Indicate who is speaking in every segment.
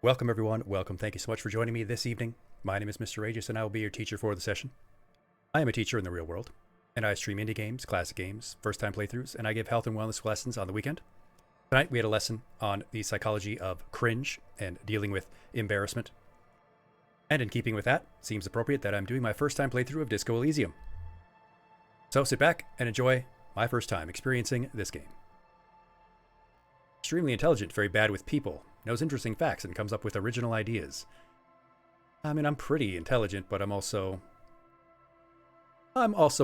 Speaker 1: Welcome, everyone. Welcome. Thank you so much for joining me this evening. My name is Mr. Aegis, and I will be your teacher for the session. I am a teacher in the real world, and I stream indie games, classic games, first-time playthroughs, and I give health and wellness lessons on the weekend. Tonight, we had a lesson on the psychology of cringe and dealing with embarrassment. And in keeping with that, it seems appropriate that I'm doing my first-time playthrough of Disco Elysium. So sit back and enjoy my first time experiencing this game. Extremely intelligent, very bad with people, knows interesting facts, and comes up with original ideas. I mean, I'm pretty intelligent, but I'm also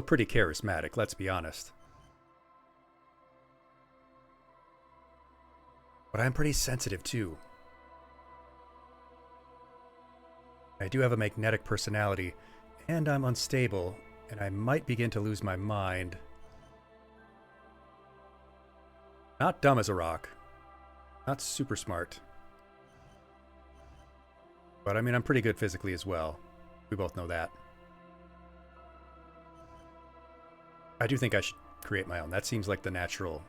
Speaker 1: pretty charismatic, let's be honest. But I'm pretty sensitive, too. I do have a magnetic personality, and I'm unstable, and I might begin to lose my mind. Not dumb as a rock. Not super smart. But I mean, I'm pretty good physically as well. We both know that. I do think I should create my own. That seems like the natural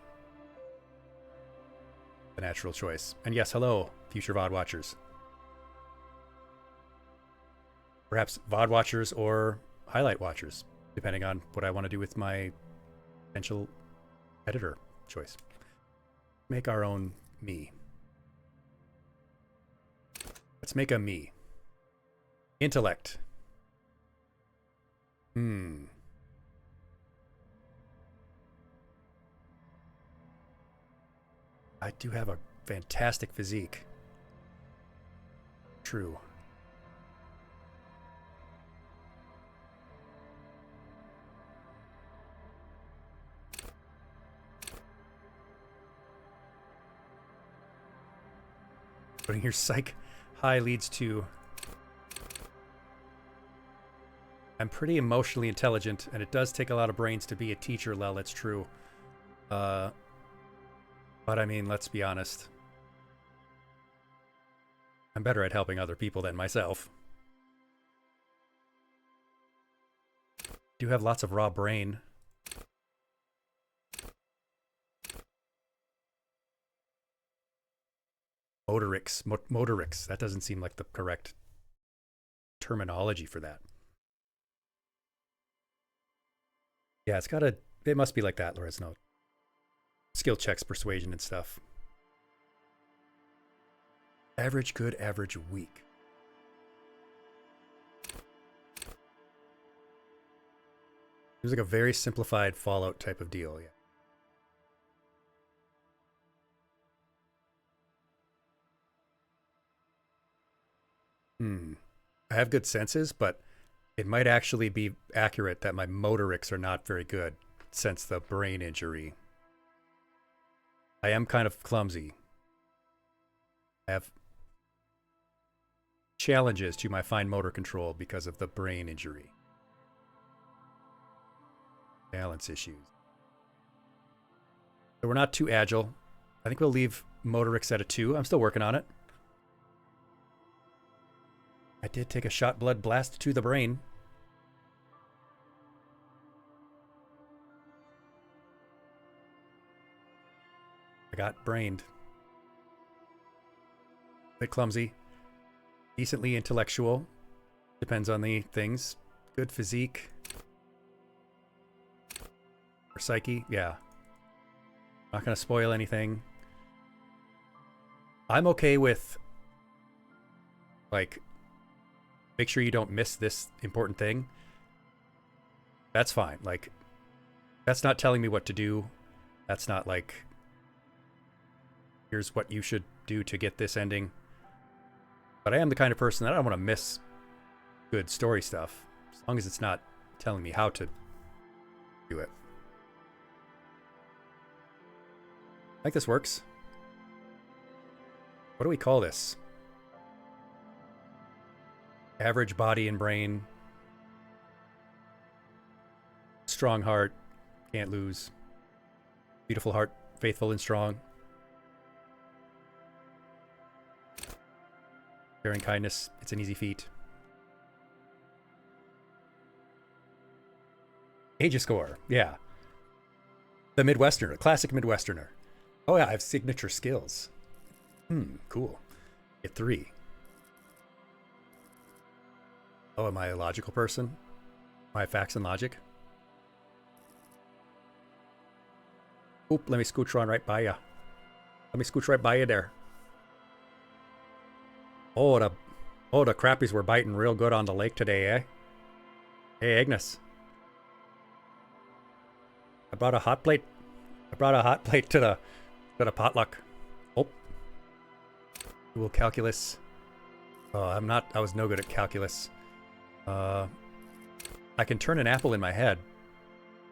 Speaker 1: choice. And yes, hello, future VOD watchers. Perhaps VOD watchers or highlight watchers, depending on what I want to do with my potential editor choice. Make our own me. Let's make a me. Intellect. I do have a fantastic physique. True. Putting your psych high leads to... I'm pretty emotionally intelligent, and it does take a lot of brains to be a teacher, Lel, that's true. But I mean, let's be honest. I'm better at helping other people than myself. Do have lots of raw brain. Motorics. That doesn't seem like the correct terminology for that. Yeah, it must be like that, Lorenz note. Skill checks, persuasion, and stuff. Average good, average weak. Seems like a very simplified Fallout type of deal, yeah. I have good senses, but it might actually be accurate that my motorics are not very good since the brain injury. I am kind of clumsy. I have challenges to my fine motor control because of the brain injury. Balance issues. So we're not too agile. I think we'll leave motorics at a 2. I'm still working on it. I did take a shot blood blast to the brain. I got brained. Bit clumsy. Decently intellectual. Depends on the things. Good physique. Or psyche, yeah. Not gonna spoil anything. I'm okay with, like, make sure you don't miss this important thing. That's fine. Like, that's not telling me what to do. That's not like, here's what you should do to get this ending. But I am the kind of person that I don't want to miss good story stuff, as long as it's not telling me how to do it. I think this works. What do we call this? Average body and brain. Strong heart. Can't lose. Beautiful heart. Faithful and strong. Sharing kindness. It's an easy feat. Aegis score. Yeah. The Midwesterner. Classic Midwesterner. Oh yeah, I have signature skills. Cool. Get 3. Oh, am I a logical person? Am I facts and logic? Oop, let me scooch on right by ya. Let me scooch right by you there. Oh, the crappies were biting real good on the lake today, eh? Hey, Agnes. I brought a hot plate. I brought a hot plate to the potluck. Oh. Dual calculus. Oh, I was no good at calculus. I can turn an apple in my head.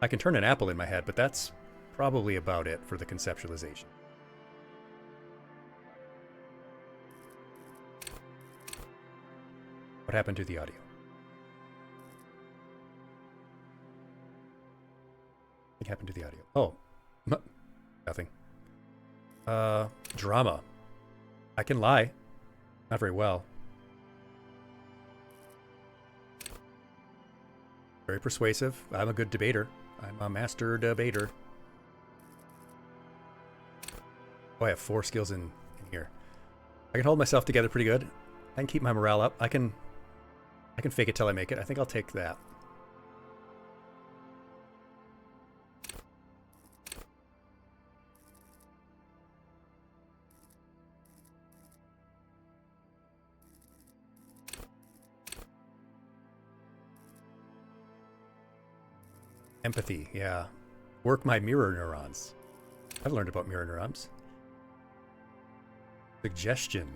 Speaker 1: But that's probably about it for the conceptualization. What happened to the audio? What happened to the audio? Oh, nothing. Drama. I can lie. Not very well. Very persuasive. I'm a good debater. I'm a master debater. Oh, I have 4 skills in here. I can hold myself together pretty good. I can keep my morale up. I can fake it till I make it. I think I'll take that. Empathy, yeah. Work my mirror neurons. I've learned about mirror neurons. Suggestion.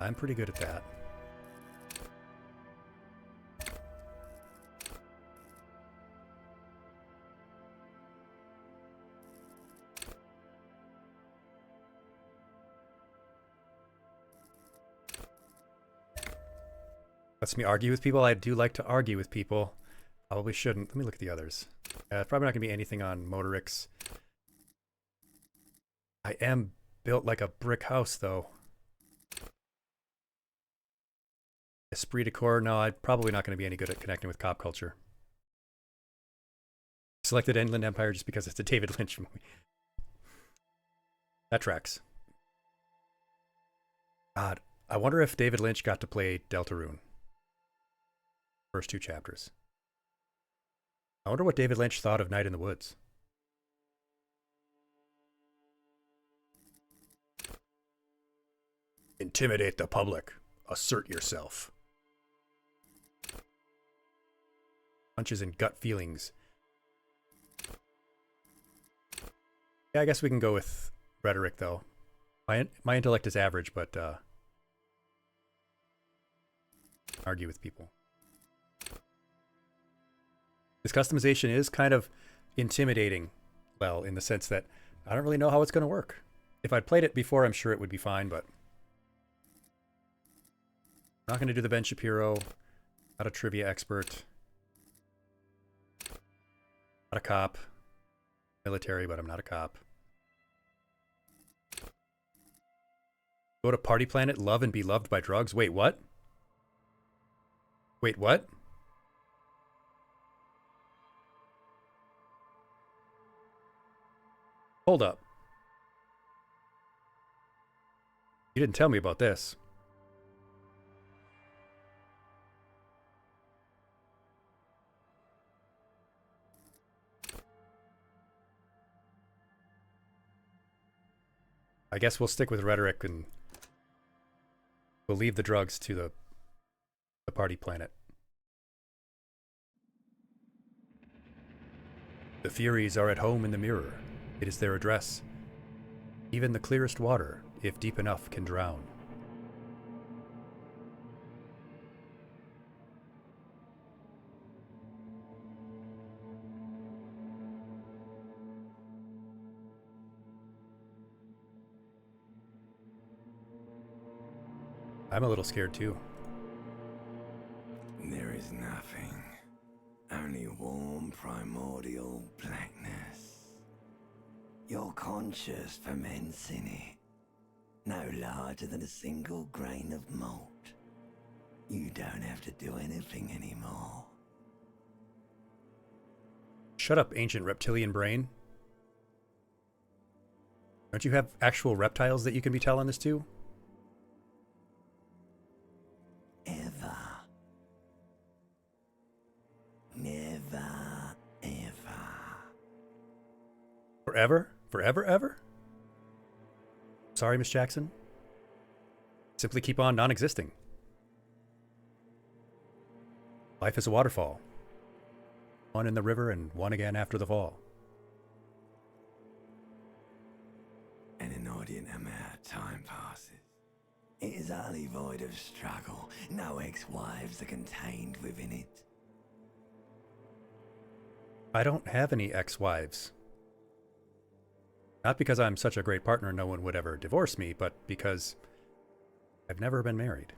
Speaker 1: I'm pretty good at that. Lets me argue with people. I do like to argue with people. Probably shouldn't. Let me look at the others. Probably not going to be anything on motorics. I am built like a brick house, though. Esprit de corps, no, I'm probably not going to be any good at connecting with cop culture. Selected Inland Empire just because it's a David Lynch movie. That tracks. God, I wonder if David Lynch got to play Deltarune. First 2 chapters. I wonder what David Lynch thought of Night in the Woods. Intimidate the public. Assert yourself. Punches and gut feelings. Yeah, I guess we can go with rhetoric, though. My intellect is average, but argue with people. This customization is kind of intimidating, well, in the sense that I don't really know how it's going to work. If I'd played it before, I'm sure it would be fine, but I'm not going to do the Ben Shapiro. Not a trivia expert. Not a cop. Military, but I'm not a cop. Go to Party Planet, love and be loved by drugs. Wait, what? Wait, what? Hold up. You didn't tell me about this. I guess we'll stick with rhetoric and we'll leave the drugs to the Party Planet. The Furies are at home in the mirror. It is their address. Even the clearest water, if deep enough, can drown. I'm a little scared too.
Speaker 2: There is nothing. Only warm primordial blackness. Your conscious ferments in it. No larger than a single grain of malt. You don't have to do anything anymore.
Speaker 1: Shut up, ancient reptilian brain. Don't you have actual reptiles that you can be telling this to?
Speaker 2: Ever. Never, ever.
Speaker 1: Forever? Forever, ever? Sorry, Miss Jackson. Simply keep on non-existing. Life is a waterfall. One in the river and one again after the fall.
Speaker 2: An inordinate amount of time passes. It is utterly void of struggle. No ex-wives are contained within it.
Speaker 1: I don't have any ex-wives. Not because I'm such a great partner no one would ever divorce me, but because I've never been married.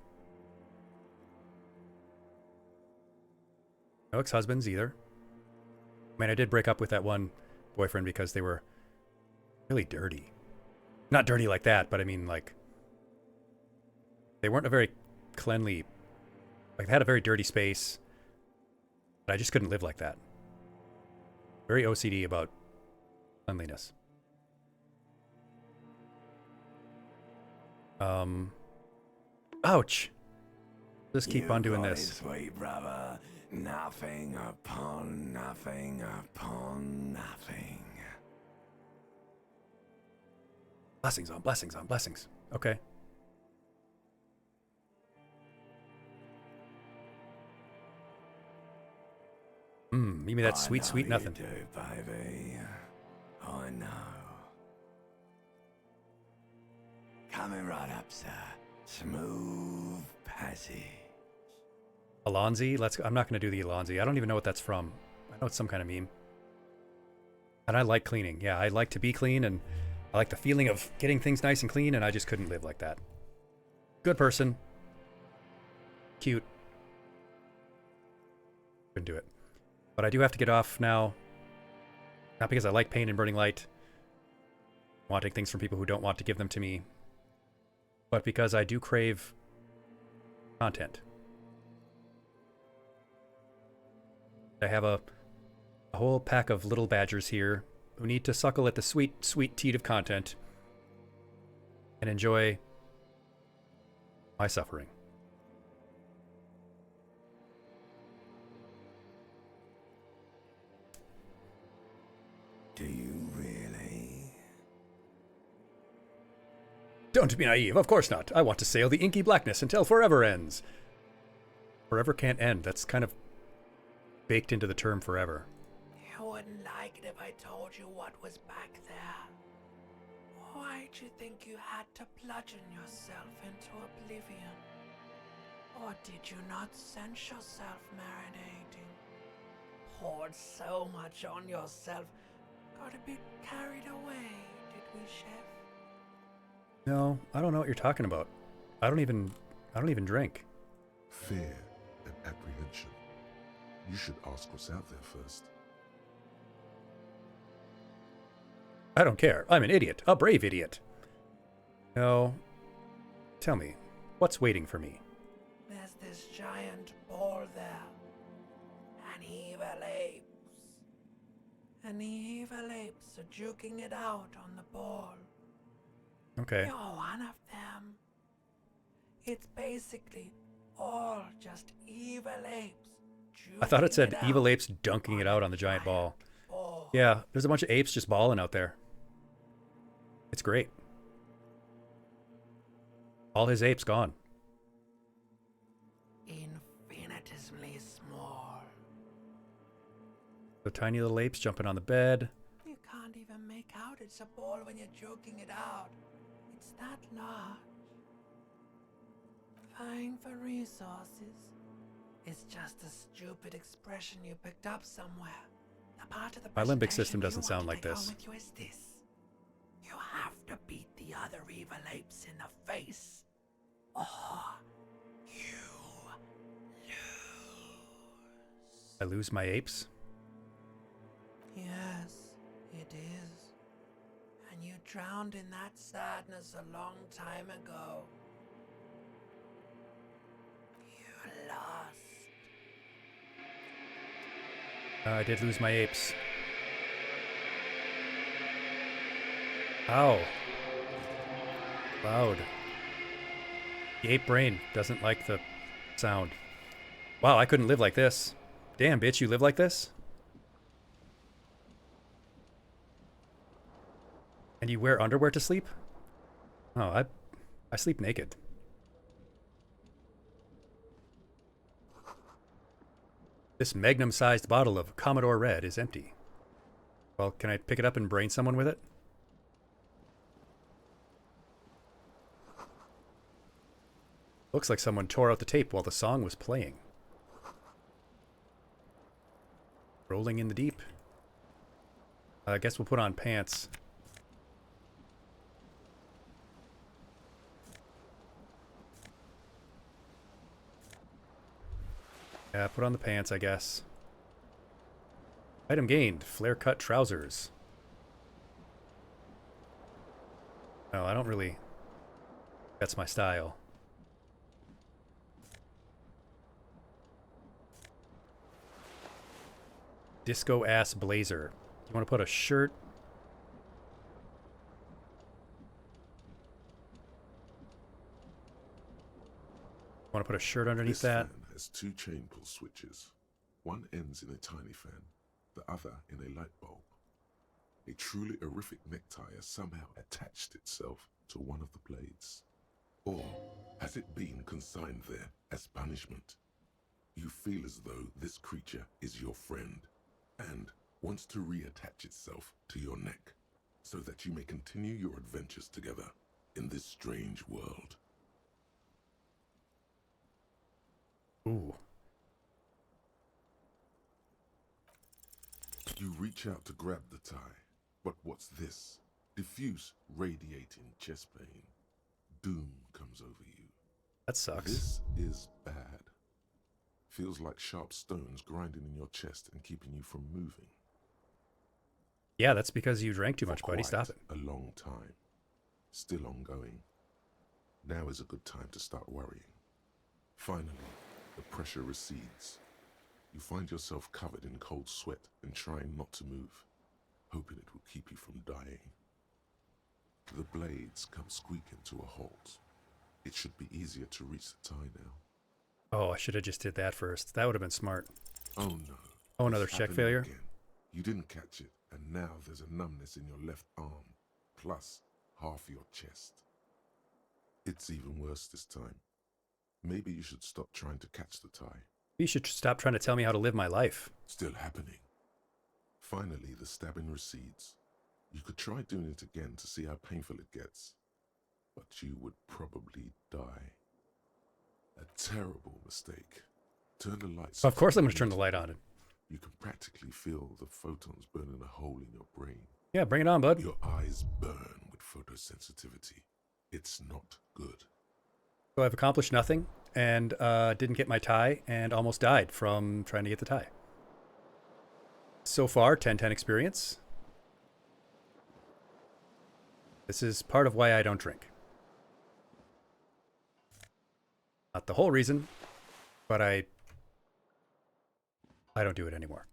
Speaker 1: No ex-husbands either. I mean, I did break up with that one boyfriend because they were really dirty. Not dirty like that, but I mean, like, they weren't a very cleanly, like, they had a very dirty space. But I just couldn't live like that. Very OCD about cleanliness. Ouch. Just keep on doing this.
Speaker 2: Sweet brother, nothing upon nothing upon nothing.
Speaker 1: Blessings on blessings on blessings. Okay. Give me that sweet, sweet nothing.
Speaker 2: You do, baby. I know. Coming right up, sir. Smooth passage.
Speaker 1: Alonzi? I'm not going to do the Alonzi. I don't even know what that's from. I know it's some kind of meme. And I like cleaning. Yeah, I like to be clean, and I like the feeling of getting things nice and clean, and I just couldn't live like that. Good person. Cute. Couldn't do it. But I do have to get off now. Not because I like pain and burning light, wanting things from people who don't want to give them to me, but because I do crave content. I have a whole pack of little badgers here who need to suckle at the sweet, sweet teat of content and enjoy my suffering.
Speaker 2: Do you really?
Speaker 1: Don't be naive, of course not. I want to sail the inky blackness until forever ends. Forever can't end. That's kind of baked into the term forever.
Speaker 3: You wouldn't like it if I told you what was back there. Why'd you think you had to bludgeon yourself into oblivion? Or did you not sense yourself marinating? Poured so much on yourself, got a bit carried away, did we, Chef?
Speaker 1: No, I don't know what you're talking about. I don't even drink.
Speaker 4: Fear and apprehension. You should ask what's out there first.
Speaker 1: I don't care. I'm an idiot. A brave idiot. No. Tell me, what's waiting for me?
Speaker 3: There's this giant ball there. And evil apes. And evil apes are juking it out on the ball.
Speaker 1: Okay.
Speaker 3: You're one of them. It's basically all just evil apes.
Speaker 1: I thought it said
Speaker 3: juking
Speaker 1: evil
Speaker 3: out
Speaker 1: apes dunking it out on the giant ball.
Speaker 3: ball.
Speaker 1: Yeah, there's a bunch of apes just balling out there. It's great. All his apes gone.
Speaker 3: Infinitesimally small.
Speaker 1: The tiny little apes jumping on the bed.
Speaker 3: You can't even make out it's a ball when you're joking it out. It's that large. Vying for resources. It's just a stupid expression you picked up somewhere. The part of the
Speaker 1: My limbic
Speaker 3: presentation
Speaker 1: system
Speaker 3: you
Speaker 1: doesn't
Speaker 3: want
Speaker 1: sound
Speaker 3: to
Speaker 1: like
Speaker 3: take home
Speaker 1: this.
Speaker 3: with you is this. You have to beat the other evil apes in the face. Or you lose.
Speaker 1: I lose my apes?
Speaker 3: Yes, it is. And you drowned in that sadness a long time ago. You lost.
Speaker 1: I did lose my apes. Ow. Loud. The ape brain doesn't like the sound. Wow, I couldn't live like this. Damn, bitch, you live like this? And you wear underwear to sleep? Oh, I sleep naked. This magnum-sized bottle of Commodore Red is empty. Well, can I pick it up and brain someone with it? Looks like someone tore out the tape while the song was playing. Rolling in the deep. I guess we'll put on pants. Yeah, put on the pants, I guess. Item gained. Flare-cut trousers. No, I don't really... That's my style. Disco-ass blazer. You want to put a shirt? Want to put a shirt underneath that?
Speaker 4: This fan has two chain pull switches. One ends in a tiny fan, the other in a light bulb. A truly horrific necktie has somehow attached itself to one of the blades. Or has it been consigned there as punishment? You feel as though this creature is your friend and wants to reattach itself to your neck so that you may continue your adventures together in this strange world.
Speaker 1: Ooh.
Speaker 4: You reach out to grab the tie, but what's this? Diffuse, radiating chest pain. Doom comes over you.
Speaker 1: That sucks.
Speaker 4: This is bad. Feels like sharp stones grinding in your chest and keeping you from moving.
Speaker 1: Yeah, that's because you drank too much,
Speaker 4: For
Speaker 1: buddy.
Speaker 4: quite
Speaker 1: Stop it.
Speaker 4: a long time. Still ongoing. Now is a good time to start worrying. Finally, the pressure recedes. You find yourself covered in cold sweat and trying not to move, hoping it will keep you from dying. The blades come squeaking to a halt. It should be easier to reach the tie now.
Speaker 1: Oh, I should have just did that first. That would have been smart.
Speaker 4: Oh no.
Speaker 1: Oh, another
Speaker 4: It's
Speaker 1: check
Speaker 4: happening
Speaker 1: failure?
Speaker 4: again. You didn't catch it, and now there's a numbness in your left arm, plus half your chest. It's even worse this time. Maybe you should stop trying to catch the tie.
Speaker 1: You should stop trying to tell me how to live my life.
Speaker 4: Still happening. Finally, the stabbing recedes. You could try doing it again to see how painful it gets, but you would probably die. A terrible mistake. Turn the lights
Speaker 1: Of course I'm going
Speaker 4: off
Speaker 1: to turn the light on.
Speaker 4: You can practically feel the photons burning a hole in your brain.
Speaker 1: Yeah, bring it on, bud.
Speaker 4: Your eyes burn with photosensitivity. It's not good.
Speaker 1: So I've accomplished nothing and didn't get my tie and almost died from trying to get the tie. So far, 10/10 experience. This is part of why I don't drink. Not the whole reason, but I don't do it anymore.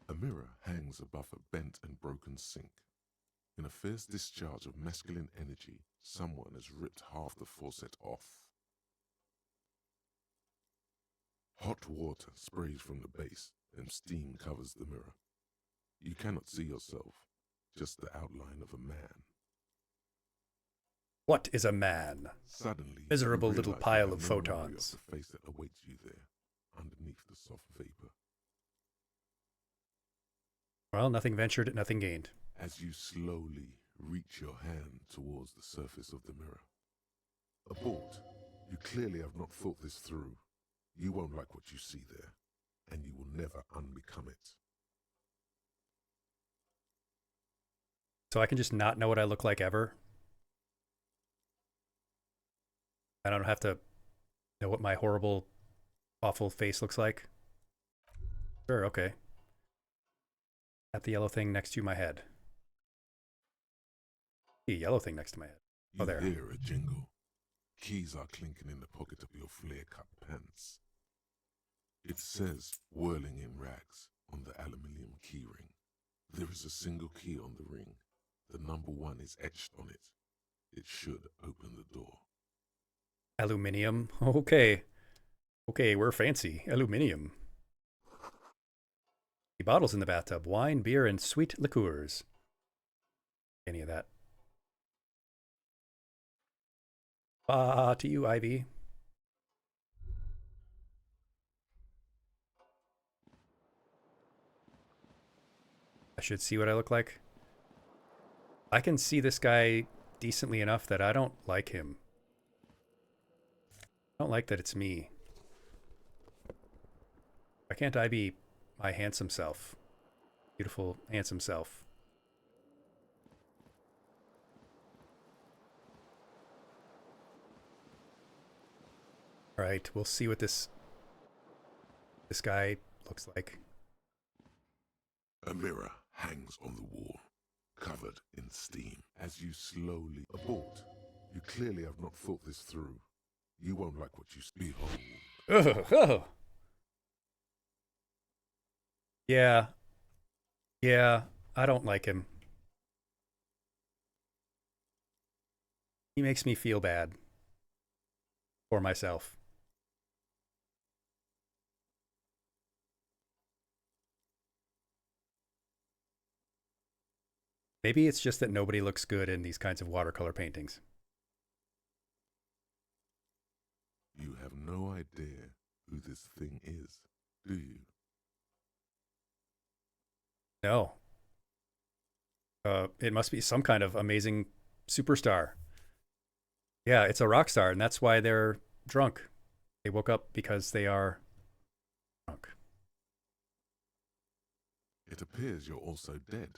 Speaker 4: A mirror hangs above a bent and broken sink. In a fierce discharge of masculine energy, someone has ripped half the faucet off. Hot water sprays from the base and steam covers the mirror. You cannot see yourself, just the outline of a man.
Speaker 1: What is a man?
Speaker 4: Suddenly,
Speaker 1: Miserable
Speaker 4: you
Speaker 1: little
Speaker 4: realize
Speaker 1: pile
Speaker 4: you
Speaker 1: of
Speaker 4: have no memory
Speaker 1: photons.
Speaker 4: of the face that awaits you there, underneath the soft vapor.
Speaker 1: Well, nothing ventured, nothing gained.
Speaker 4: As you slowly reach your hand towards the surface of the mirror. Abort. You clearly have not thought this through. You won't like what you see there, and you will never unbecome it.
Speaker 1: So I can just not know what I look like ever? I don't have to know what my horrible, awful face looks like? Sure, okay. Got the yellow thing next to my head. The yellow thing next to my head.
Speaker 4: You
Speaker 1: Oh, there.
Speaker 4: hear a jingle. Keys are clinking in the pocket of your flare-cut pants. It says, whirling in rags, on the aluminium keyring. There is a single key on the ring. The number 1 is etched on it. It should open the door.
Speaker 1: Aluminium. Okay. Okay, we're fancy. Aluminium. The bottles in the bathtub. Wine, beer, and sweet liqueurs. Any of that. To you, Ivy. I should see what I look like. I can see this guy decently enough that I don't like him. I don't like that it's me. Why can't I be my handsome self? Beautiful, handsome self. All right, we'll see what this guy looks like.
Speaker 4: A mirror hangs on the wall, covered in steam. As you slowly abort, you clearly have not thought this through. You won't like what you behold.
Speaker 1: Ugh. Yeah. Yeah, I don't like him. He makes me feel bad for myself. Maybe it's just that nobody looks good in these kinds of watercolor paintings.
Speaker 4: You have no idea who this thing is, do you?
Speaker 1: No. It must be some kind of amazing superstar. Yeah, it's a rock star, and that's why they're drunk. They woke up because they are drunk.
Speaker 4: It appears you're also dead.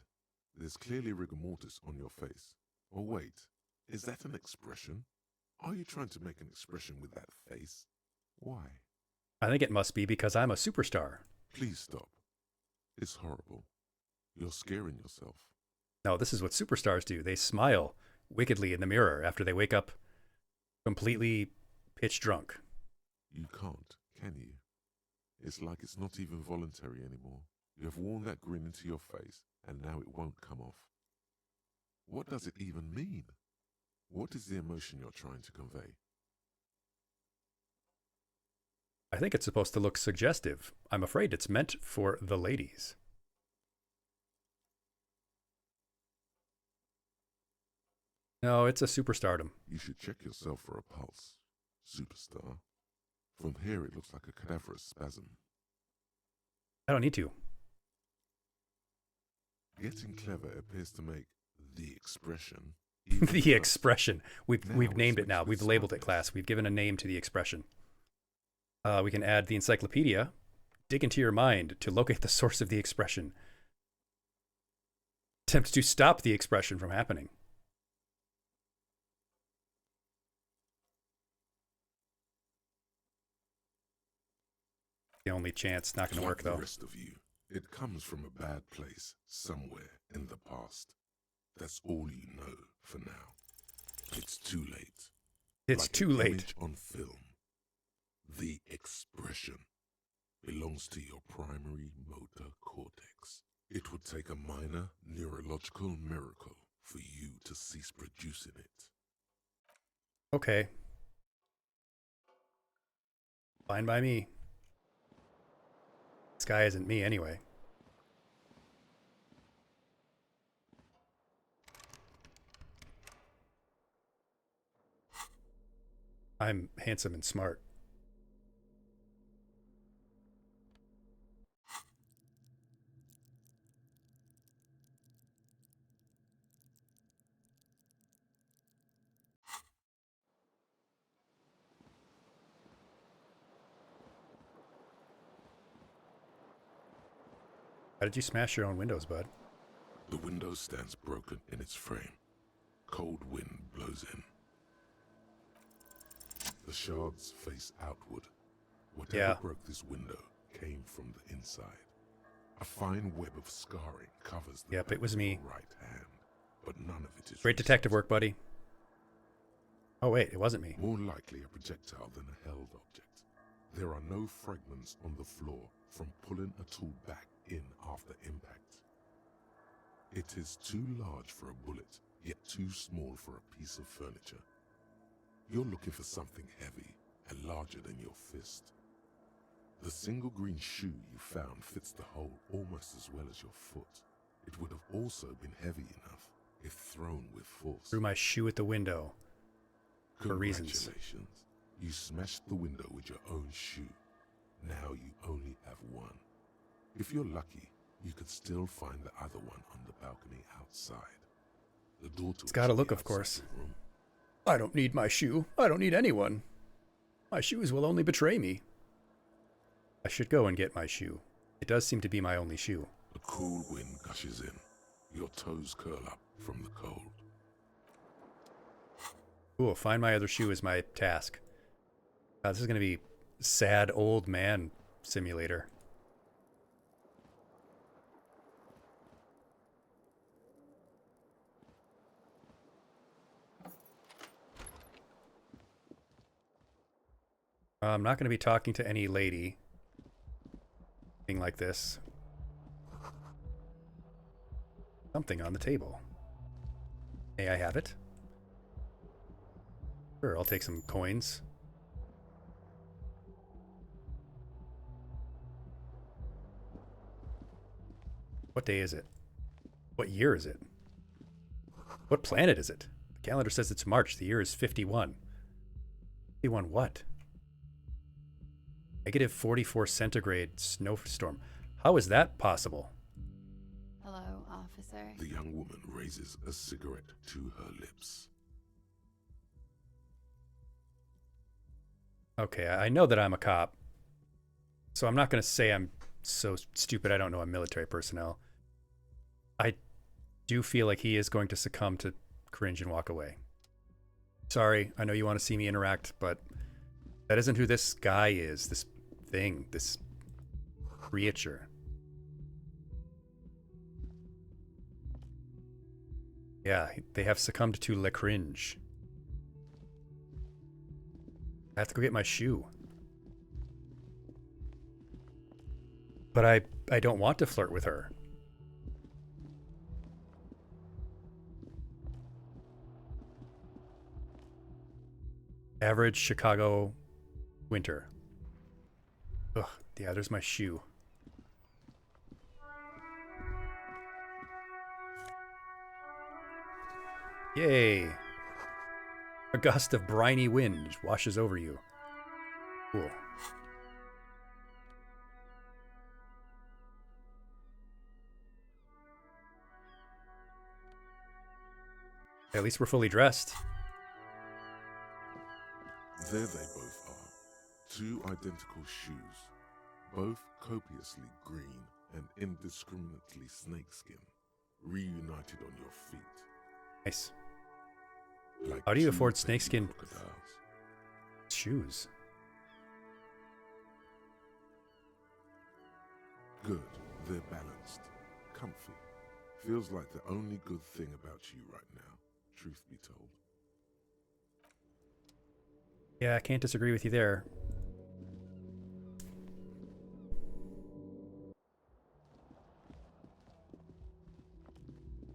Speaker 4: There's clearly rigor mortis on your face. Or wait, is that an expression? Are you trying to make an expression with that face? Why?
Speaker 1: I think it must be because I'm a superstar.
Speaker 4: Please stop. It's horrible. You're scaring yourself.
Speaker 1: No, this is what superstars do. They smile wickedly in the mirror after they wake up completely pitch drunk.
Speaker 4: You can't, can you? It's like it's not even voluntary anymore. You have worn that grin into your face, and now it won't come off. What does it even mean? What is the emotion you're trying to convey?
Speaker 1: I think it's supposed to look suggestive. I'm afraid it's meant for the ladies. No, it's a superstardom.
Speaker 4: You should check yourself for a pulse, superstar. From here it looks like a cadaverous spasm.
Speaker 1: I don't need to.
Speaker 4: Getting clever appears to make the expression
Speaker 1: The
Speaker 4: worse.
Speaker 1: expression. We've
Speaker 4: Now
Speaker 1: named it
Speaker 4: switch
Speaker 1: now.
Speaker 4: to
Speaker 1: We've labeled it,
Speaker 4: smartness.
Speaker 1: class. We've given a name to the expression. We can add the encyclopedia. Dig into your mind to locate the source of the expression. Attempt to stop the expression from happening. The only chance. Not going to work,
Speaker 4: Like
Speaker 1: though.
Speaker 4: the rest of you, it comes from a bad place somewhere in the past. That's all you know for now. It's too late.
Speaker 1: It's
Speaker 4: Like
Speaker 1: too
Speaker 4: an
Speaker 1: late.
Speaker 4: image on film. The expression belongs to your primary motor cortex. It would take a minor neurological miracle for you to cease producing it.
Speaker 1: Okay. Fine by me. This guy isn't me anyway. I'm handsome and smart. How did you smash your own windows, bud?
Speaker 4: The window stands broken in its frame. Cold wind blows in. The shards face outward. Whatever
Speaker 1: Yeah.
Speaker 4: broke this window came from the inside. A fine web of scarring covers the
Speaker 1: Yep,
Speaker 4: back
Speaker 1: it was
Speaker 4: of
Speaker 1: me.
Speaker 4: your right hand, but none of it is
Speaker 1: Great
Speaker 4: recent.
Speaker 1: detective work, buddy. Oh, wait, it wasn't me.
Speaker 4: More likely a projectile than a held object. There are no fragments on the floor from pulling a tool back in after impact. It is too large for a bullet, yet too small for a piece of furniture. You're looking for something heavy and larger than your fist. The single green shoe you found fits the hole almost as well as your foot. It would have also been heavy enough if thrown with force.
Speaker 1: Threw my shoe at the window. For reasons.
Speaker 4: Congratulations. You smashed the window with your own shoe. Now you only have one. If you're lucky, you could still find the other one on the balcony outside. The door to
Speaker 1: It's gotta look, of course. I don't need my shoe. I don't need anyone. My shoes will only betray me. I should go and get my shoe. It does seem to be my only shoe.
Speaker 4: A cool wind gushes in. Your toes curl up from the cold.
Speaker 1: Cool, find my other shoe is my task. This is gonna be sad old man simulator. I'm not going to be talking to any lady. Thing like this. Something on the table. May I have it? Sure, I'll take some coins. What day is it? What year is it? What planet is it? The calendar says it's March. The year is 51. 51 what? -44 centigrade snowstorm. How is that possible?
Speaker 5: Hello, officer.
Speaker 4: The young woman raises a cigarette to her lips.
Speaker 1: Okay, I know that I'm a cop. So I'm not going to say I'm so stupid I don't know I'm military personnel. I do feel like he is going to succumb to cringe and walk away. Sorry, I know you want to see me interact, but that isn't who this guy is, this thing, this creature. Yeah, they have succumbed to le cringe. I have to go get my shoe. But I don't want to flirt with her. Average Chicago winter. Ugh, yeah, there's my shoe. Yay! A gust of briny wind washes over you. Cool. At least we're fully dressed.
Speaker 4: There they both are. Two identical shoes, both copiously green and indiscriminately snakeskin, reunited on your feet.
Speaker 1: Nice.
Speaker 4: Like
Speaker 1: How do you
Speaker 4: two
Speaker 1: afford
Speaker 4: baby
Speaker 1: snakeskin
Speaker 4: crocodiles.
Speaker 1: shoes?
Speaker 4: Good. They're balanced. Comfy. Feels like the only good thing about you right now, truth be told.
Speaker 1: Yeah, I can't disagree with you there.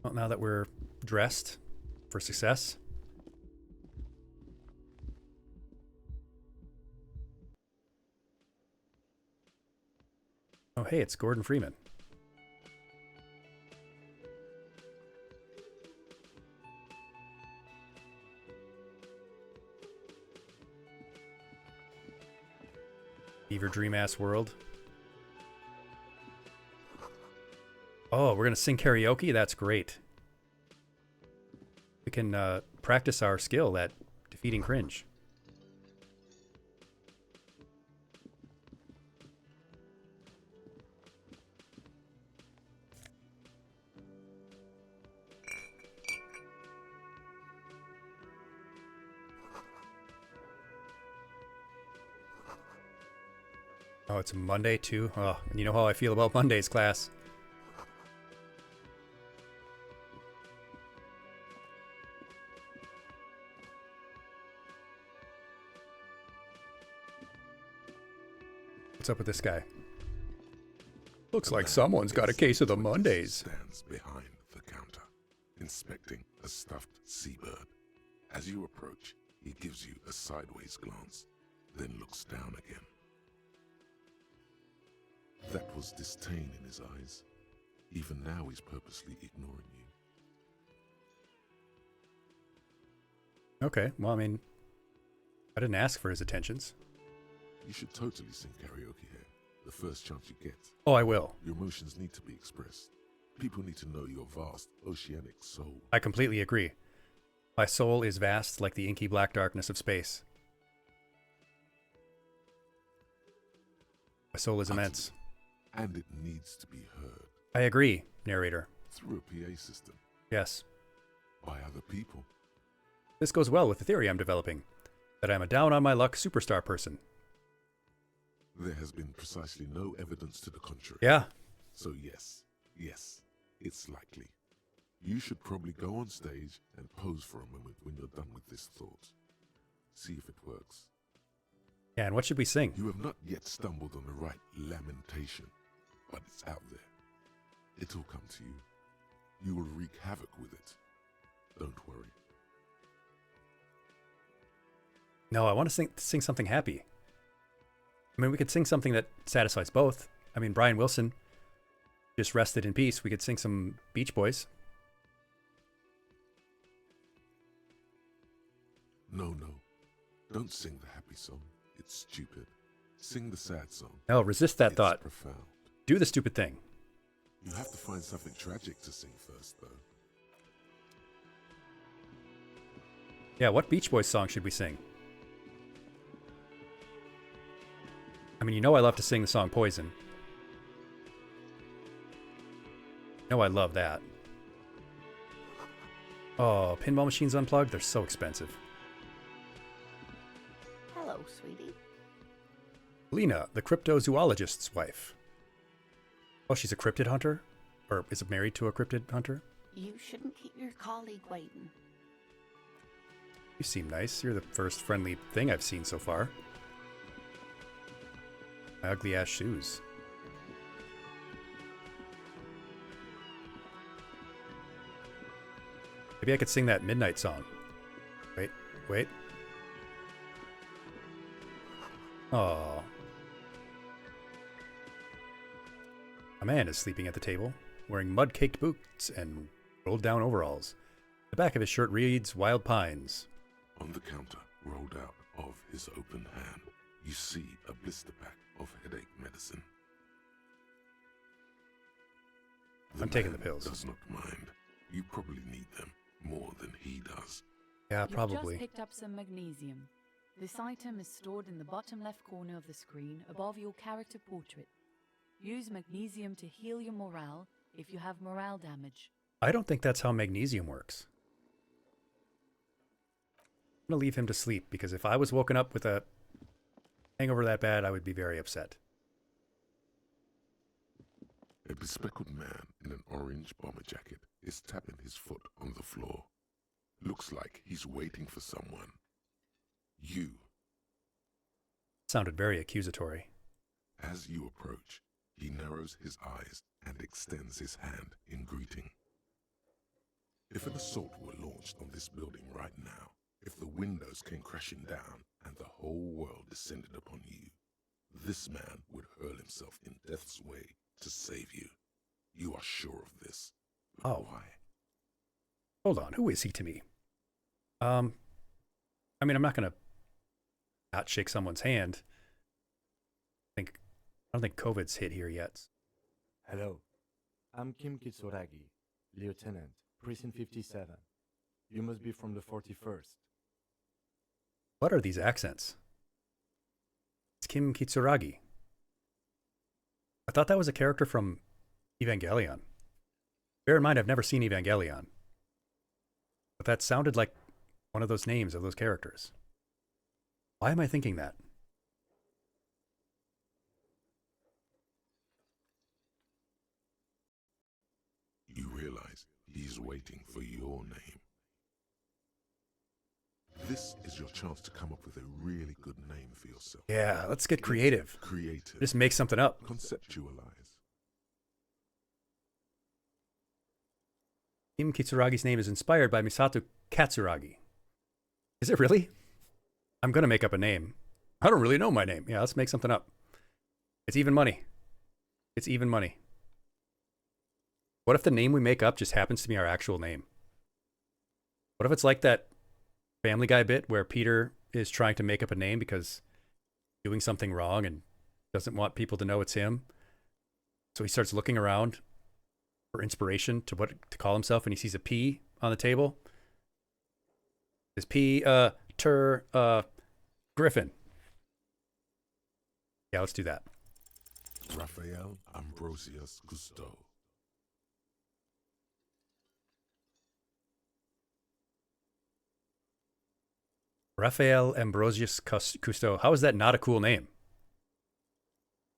Speaker 1: Well, now that we're dressed for success. Oh, hey, it's Gordon Freeman. Fever dream ass world. Oh, we're gonna sing karaoke? That's great. We can practice our skill at defeating cringe. Oh, it's Monday too? Oh, and you know how I feel about Mondays, class. What's up with this guy? Looks like someone's got a case of the Mondays.
Speaker 4: Stands behind the counter, inspecting a stuffed seabird. As you approach, he gives you a sideways glance, then looks down again. That was disdain in his eyes. Even now he's purposely ignoring you.
Speaker 1: Okay, well, I mean, I didn't ask for his attentions.
Speaker 4: You should totally sing karaoke here, the first chance you get.
Speaker 1: Oh, I will.
Speaker 4: Your emotions need to be expressed. People need to know your vast, oceanic soul.
Speaker 1: I completely agree. My soul is vast like the inky black darkness of space. My soul is immense.
Speaker 4: And it needs to be heard.
Speaker 1: I agree, narrator.
Speaker 4: Through a PA system.
Speaker 1: Yes.
Speaker 4: By other people.
Speaker 1: This goes well with the theory I'm developing, that I'm a down-on-my-luck superstar person.
Speaker 4: There has been precisely no evidence to the contrary.
Speaker 1: Yeah.
Speaker 4: So yes, it's likely. You should probably go on stage and pose for a moment when you're done with this thought. See if it works.
Speaker 1: Yeah, and what should we sing?
Speaker 4: You have not yet stumbled on the right lamentation, but it's out there. It'll come to you. You will wreak havoc with it. Don't worry.
Speaker 1: No, I want to sing something happy. I mean, we could sing something that satisfies both. I mean, Brian Wilson just rested in peace. We could sing some Beach Boys.
Speaker 4: No. Don't sing the happy song. It's stupid. Sing the sad song.
Speaker 1: No, resist that thought.
Speaker 4: It's profound.
Speaker 1: Do the stupid thing.
Speaker 4: You have to find something tragic to sing first, though.
Speaker 1: Yeah, what Beach Boys song should we sing? I mean, you know I love to sing the song Poison. No, I love that. Oh, pinball machines unplugged? They're so expensive.
Speaker 6: Hello, sweetie.
Speaker 1: Lena, the cryptozoologist's wife. Oh, she's a cryptid hunter? Or is married to a cryptid hunter?
Speaker 6: You shouldn't keep your colleague waiting.
Speaker 1: You seem nice. You're the first friendly thing I've seen so far. My ugly ass shoes. Maybe I could sing that midnight song. Wait. Oh. A man is sleeping at the table, wearing mud-caked boots and rolled down overalls. The back of his shirt reads Wild Pines.
Speaker 4: On the counter, rolled out of his open hand, you see a blister pack of headache medicine.
Speaker 1: I'm taking the pills.
Speaker 4: Does not mind. You probably need them more than he does.
Speaker 1: Yeah,
Speaker 7: You've
Speaker 1: probably.
Speaker 7: just picked up some magnesium. This item is stored in the bottom left corner of the screen above your character portrait. Use magnesium to heal your morale if you have morale damage.
Speaker 1: I don't think that's how magnesium works. I'm going to leave him to sleep because if I was woken up with a hangover that bad, I would be very upset.
Speaker 4: A bespectacled man in an orange bomber jacket is tapping his foot on the floor. Looks like he's waiting for someone. You.
Speaker 1: Sounded very accusatory.
Speaker 4: As you approach, he narrows his eyes and extends his hand in greeting. If an assault were launched on this building right now, if the windows came crashing down and the whole world descended upon you, this man would hurl himself in death's way to save you. You are sure of this. But
Speaker 1: Oh.
Speaker 4: why?
Speaker 1: Hold on, who is he to me? I mean, I'm not going to not shake someone's hand. I don't think COVID's hit here yet.
Speaker 8: Hello, I'm Kim Kitsuragi, Lieutenant, Precinct 57. You must be from the 41st.
Speaker 1: What are these accents? It's Kim Kitsuragi. I thought that was a character from Evangelion. Bear in mind, I've never seen Evangelion. But that sounded like one of those names of those characters. Why am I thinking that?
Speaker 4: You realize he's waiting for your name. This is your chance to come up with a really good name for yourself.
Speaker 1: Yeah, let's get creative.
Speaker 4: Creative.
Speaker 1: Just make something up.
Speaker 4: Conceptualize.
Speaker 1: Kim Kitsuragi's name is inspired by Misato Katsuragi. Is it really? I'm going to make up a name. I don't really know my name. Yeah, let's make something up. It's even money. It's even money. What if the name we make up just happens to be our actual name? What if it's like that Family Guy bit where Peter is trying to make up a name because he's doing something wrong and doesn't want people to know it's him? So he starts looking around for inspiration to what to call himself, and he sees a P on the table. It's P, Griffin. Yeah, let's do that.
Speaker 4: Raphael Ambrosius Cousteau.
Speaker 1: Raphael Ambrosius Cousteau. How is that not a cool name?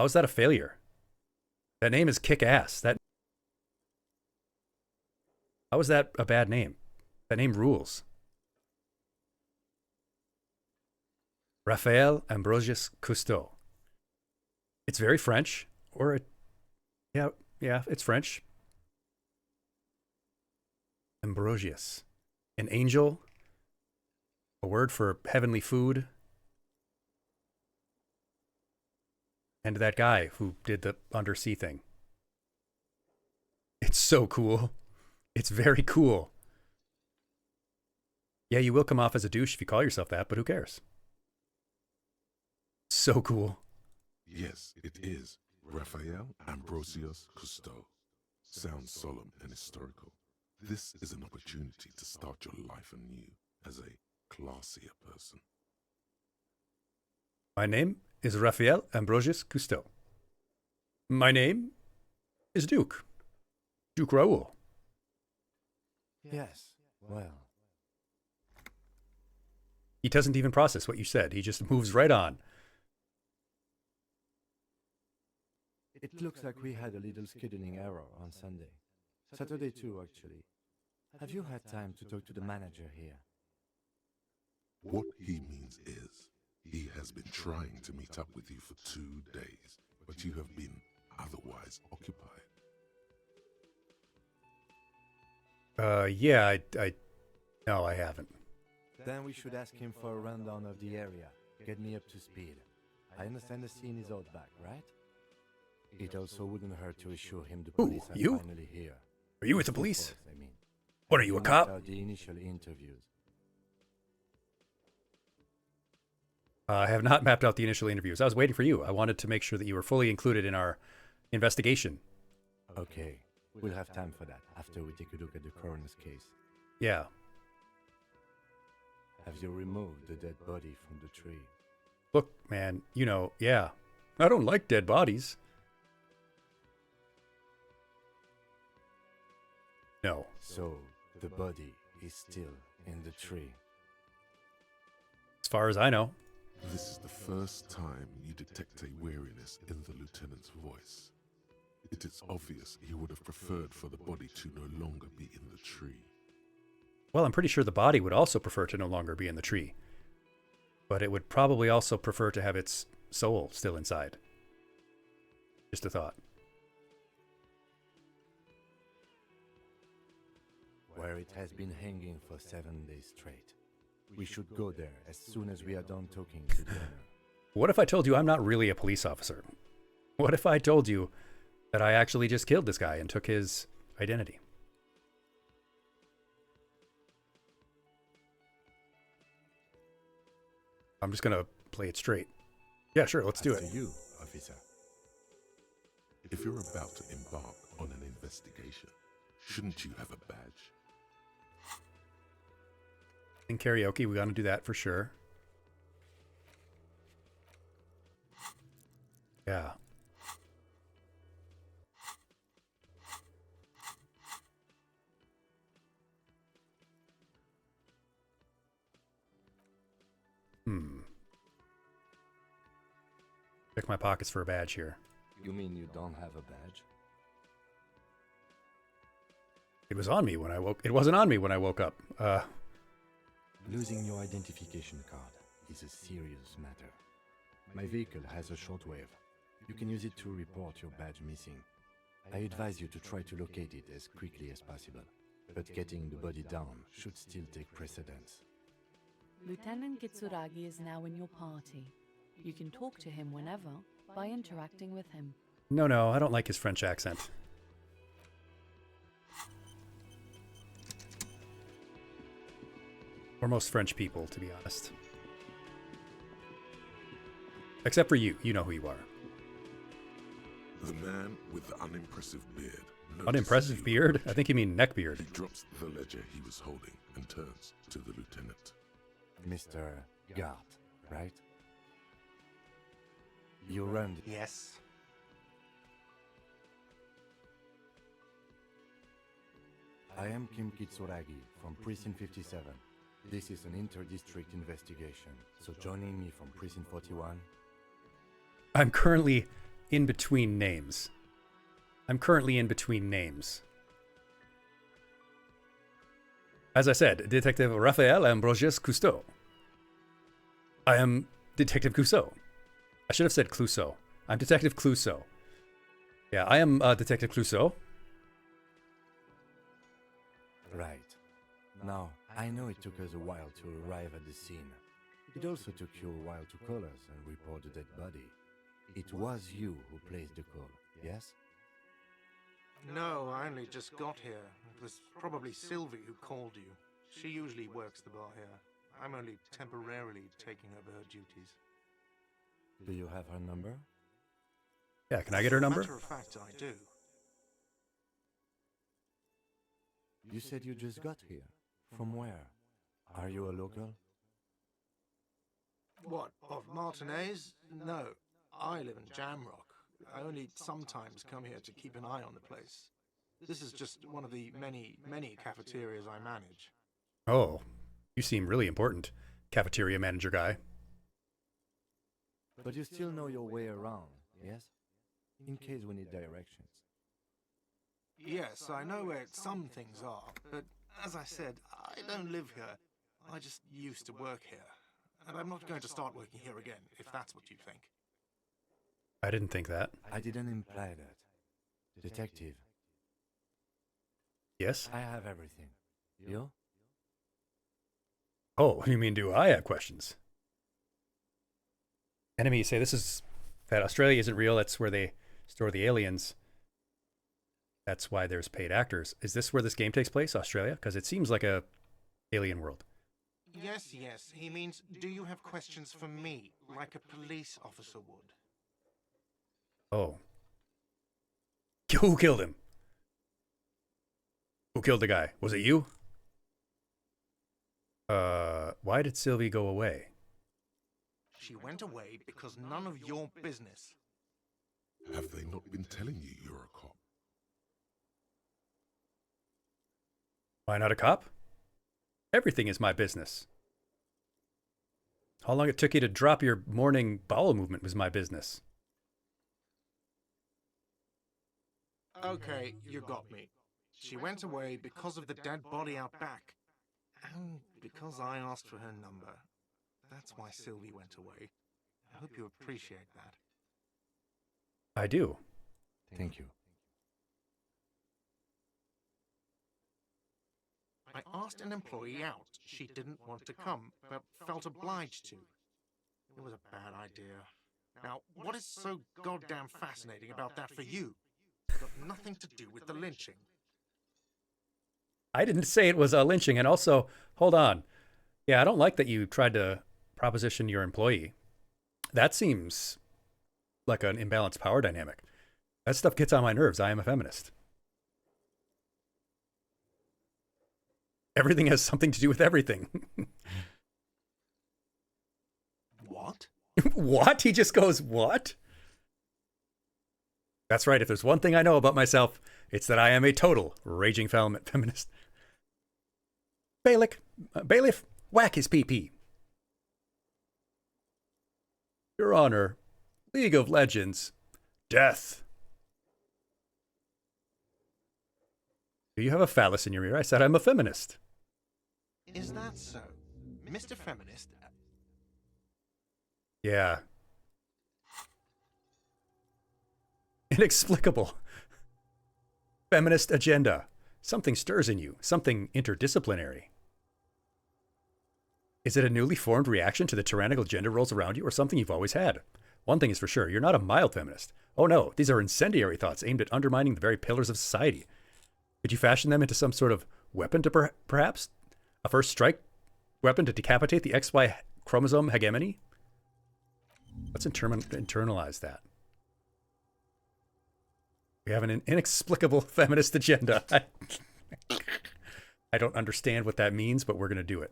Speaker 1: How is that a failure? That name is kick-ass. How is that a bad name? That name rules. Raphael Ambrosius Cousteau. It's very French, yeah, it's French. Ambrosius, an angel, a word for heavenly food, and that guy who did the undersea thing. It's so cool. It's very cool. Yeah, you will come off as a douche if you call yourself that, but who cares? So cool.
Speaker 4: Yes, it is. Raphael Ambrosius Cousteau. Sounds solemn and historical. This is an opportunity to start your life anew as a classier person.
Speaker 1: My name is Raphael Ambrosius Cousteau. My name is Duke. Duke Raoul.
Speaker 8: Yes, well.
Speaker 1: He doesn't even process what you said. He just moves right on.
Speaker 8: It looks like we had a little scheduling error on Sunday. Saturday too, actually. Have you had time to talk to the manager here?
Speaker 4: What he means is, he has been trying to meet up with you for 2 days, but you have been otherwise occupied.
Speaker 1: Yeah, no, I haven't.
Speaker 8: Then we should ask him for a rundown of the area. Get me up to speed. I understand the scene is out back, right? It also wouldn't hurt to assure him the police are
Speaker 1: you?
Speaker 8: finally here.
Speaker 1: Are you with the police?
Speaker 8: Of course, I mean.
Speaker 1: What are you, a cop?
Speaker 8: The initial interviews.
Speaker 1: I have not mapped out the initial interviews. I was waiting for you. I wanted to make sure that you were fully included in our investigation.
Speaker 8: Okay, we'll have time for that after we take a look at the coroner's case.
Speaker 1: Yeah.
Speaker 8: Have you removed the dead body from the tree?
Speaker 1: Look, man, yeah. I don't like dead bodies. No.
Speaker 8: So, the body is still in the tree.
Speaker 1: As far as I know.
Speaker 4: This is the first time you detect a weariness in the lieutenant's voice. It is obvious he would have preferred for the body to no longer be in the tree.
Speaker 1: Well, I'm pretty sure the body would also prefer to no longer be in the tree. But it would probably also prefer to have its soul still inside. Just a thought.
Speaker 8: Where it has been hanging for 7 days straight. We should go there as soon as we are done talking to the owner.
Speaker 1: What if I told you I'm not really a police officer? What if I told you that I actually just killed this guy and took his identity? I'm just going to play it straight. Yeah, sure, let's do it.
Speaker 8: To you, officer.
Speaker 4: If you're about to embark on an investigation, shouldn't you have a badge?
Speaker 1: In karaoke, we got to do that for sure. Yeah. Check my pockets for a badge here.
Speaker 8: You mean you don't have a badge?
Speaker 1: It was on me when I woke. It wasn't on me when I woke up.
Speaker 8: Losing your identification card is a serious matter. My vehicle has a shortwave. You can use it to report your badge missing. I advise you to try to locate it as quickly as possible. but getting the body down should still take precedence.
Speaker 7: Lieutenant Kitsuragi is now in your party. You can talk to him whenever by interacting with him.
Speaker 1: No, I don't like his French accent. Or most French people, to be honest. Except for you. You know who you are.
Speaker 4: The man with the unimpressive beard.
Speaker 1: Unimpressive
Speaker 4: notices you.
Speaker 1: beard? I think you mean neck beard.
Speaker 4: He drops the ledger he was holding and turns to the lieutenant.
Speaker 8: Mr. Gart, right? You run.
Speaker 9: Yes.
Speaker 8: I am Kim Kitsuragi from Precinct 57. This is an inter-district investigation, so joining me from Precinct 41.
Speaker 1: I'm currently in between names. As I said, Detective Raphael Ambrosius Cousteau. I am Detective Cousteau. I should have said Clouseau. I'm Detective Clouseau. Yeah, I am Detective Clouseau.
Speaker 8: Right. Now, I know it took us a while to arrive at the scene. It also took you a while to call us and report the dead body. It was you who placed the call, yes?
Speaker 9: No, I only just got here. It was probably Sylvie who called you. She usually works the bar here. I'm only temporarily taking over her duties.
Speaker 8: Do you have her number?
Speaker 1: Yeah, can I get her number?
Speaker 9: Matter of fact, I do.
Speaker 8: You said you just got here. From where? Are you a local?
Speaker 9: What, of Martinez? No, I live in Jamrock. I only sometimes come here to keep an eye on the place. This is just one of the many cafeterias I manage.
Speaker 1: Oh, you seem really important, cafeteria manager guy.
Speaker 8: But you still know your way around, yes? In case we need directions.
Speaker 9: Yes, I know where some things are, but as I said, I don't live here. I just used to work here. And I'm not going to start working here again, if that's what you think.
Speaker 1: I didn't think that.
Speaker 8: I didn't imply that. Detective,
Speaker 1: Yes?
Speaker 8: I have everything. You?
Speaker 1: Oh, you mean do I have questions? Enemies say that Australia isn't real, that's where they store the aliens. That's why there's paid actors. Is this where this game takes place, Australia? Because it seems like a alien world.
Speaker 9: Yes, he means, do you have questions for me, like a police officer would?
Speaker 1: Oh. Who killed him? Who killed the guy? Was it you? Why did Sylvie go away?
Speaker 9: She went away because none of your business.
Speaker 4: Have they not been telling you you're a cop?
Speaker 1: Why not a cop? Everything is my business. How long it took you to drop your morning bowel movement was my business.
Speaker 9: Okay, you got me. She went away because of the dead body out back. And because I asked for her number. That's why Sylvie went away. I hope you appreciate that.
Speaker 1: I do.
Speaker 8: Thank you.
Speaker 9: I asked an employee out. She didn't want to come, but felt obliged to. It was a bad idea. Now, what is so goddamn fascinating about that for you? It's got nothing to do with the lynching.
Speaker 1: I didn't say it was a lynching. And also, hold on. Yeah, I don't like that you tried to proposition your employee. That seems like an imbalanced power dynamic. That stuff gets on my nerves. I am a feminist. Everything has something to do with everything.
Speaker 9: What?
Speaker 1: What? He just goes, what? That's right. If there's one thing I know about myself, it's that I am a total raging feminist. Bailiff, whack his pee-pee. Your Honor, League of Legends, death. Do you have a phallus in your ear? I said I'm a feminist.
Speaker 9: Is that so? Mr. Feminist?
Speaker 1: Yeah. Inexplicable. Feminist agenda. Something stirs in you, something interdisciplinary. Is it a newly formed reaction to the tyrannical gender roles around you, or something you've always had? One thing is for sure, you're not a mild feminist. Oh no, these are incendiary thoughts aimed at undermining the very pillars of society. Could you fashion them into some sort of weapon to perhaps? A first strike weapon to decapitate the XY chromosome hegemony? Let's internalize that. We have an inexplicable feminist agenda. I don't understand what that means, but we're going to do it.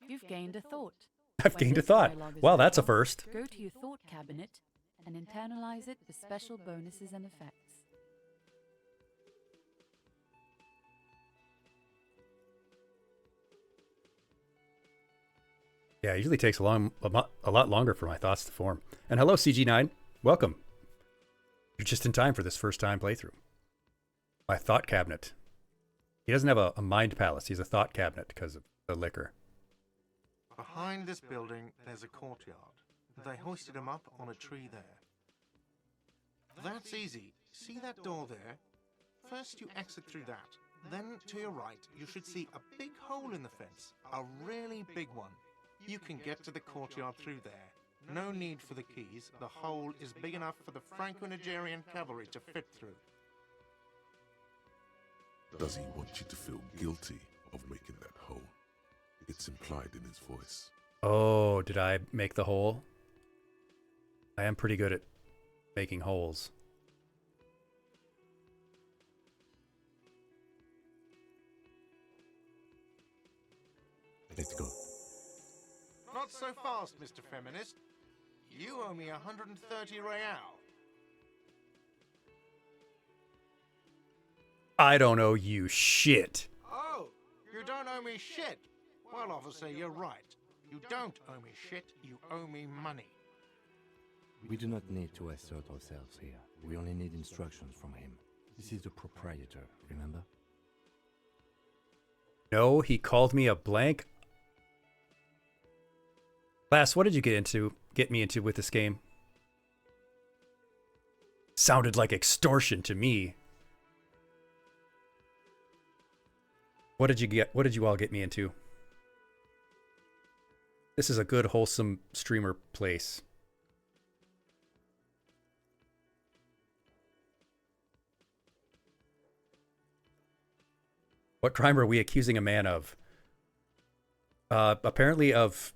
Speaker 7: You've gained a thought.
Speaker 1: I've
Speaker 7: When
Speaker 1: gained a
Speaker 7: this
Speaker 1: thought.
Speaker 7: dialogue is
Speaker 1: Well, that's a
Speaker 7: over,
Speaker 1: first.
Speaker 7: Go to your thought cabinet and internalize it with special bonuses and effects.
Speaker 1: Yeah, it usually takes a lot longer for my thoughts to form. And hello, CG9. Welcome. You're just in time for this first time playthrough. My thought cabinet. He doesn't have a mind palace. He's a thought cabinet because of the liquor.
Speaker 9: Behind this building, there's a courtyard. They hoisted him up on a tree there. That's easy. See that door there? First you exit through that. Then to your right, you should see a big hole in the fence. A really big one. You can get to the courtyard through there. No need for the keys. The hole is big enough for the Franco-Nigerian cavalry to fit through.
Speaker 4: Does he want you to feel guilty of making that hole? It's implied in his voice.
Speaker 1: Oh, did I make the hole? I am pretty good at making holes.
Speaker 8: Let's go.
Speaker 9: Not so fast, Mr. Feminist. You owe me 130 real.
Speaker 1: I don't owe you shit.
Speaker 9: Oh, you don't owe me shit. Well, officer, you're right. You don't owe me shit, you owe me money.
Speaker 8: We do not need to assert ourselves here. We only need instructions from him. This is the proprietor, remember?
Speaker 1: No, he called me a blank. Class, what did you get me into with this game? Sounded like extortion to me. What did you all get me into? This is a good, wholesome streamer place. What crime are we accusing a man of? Apparently of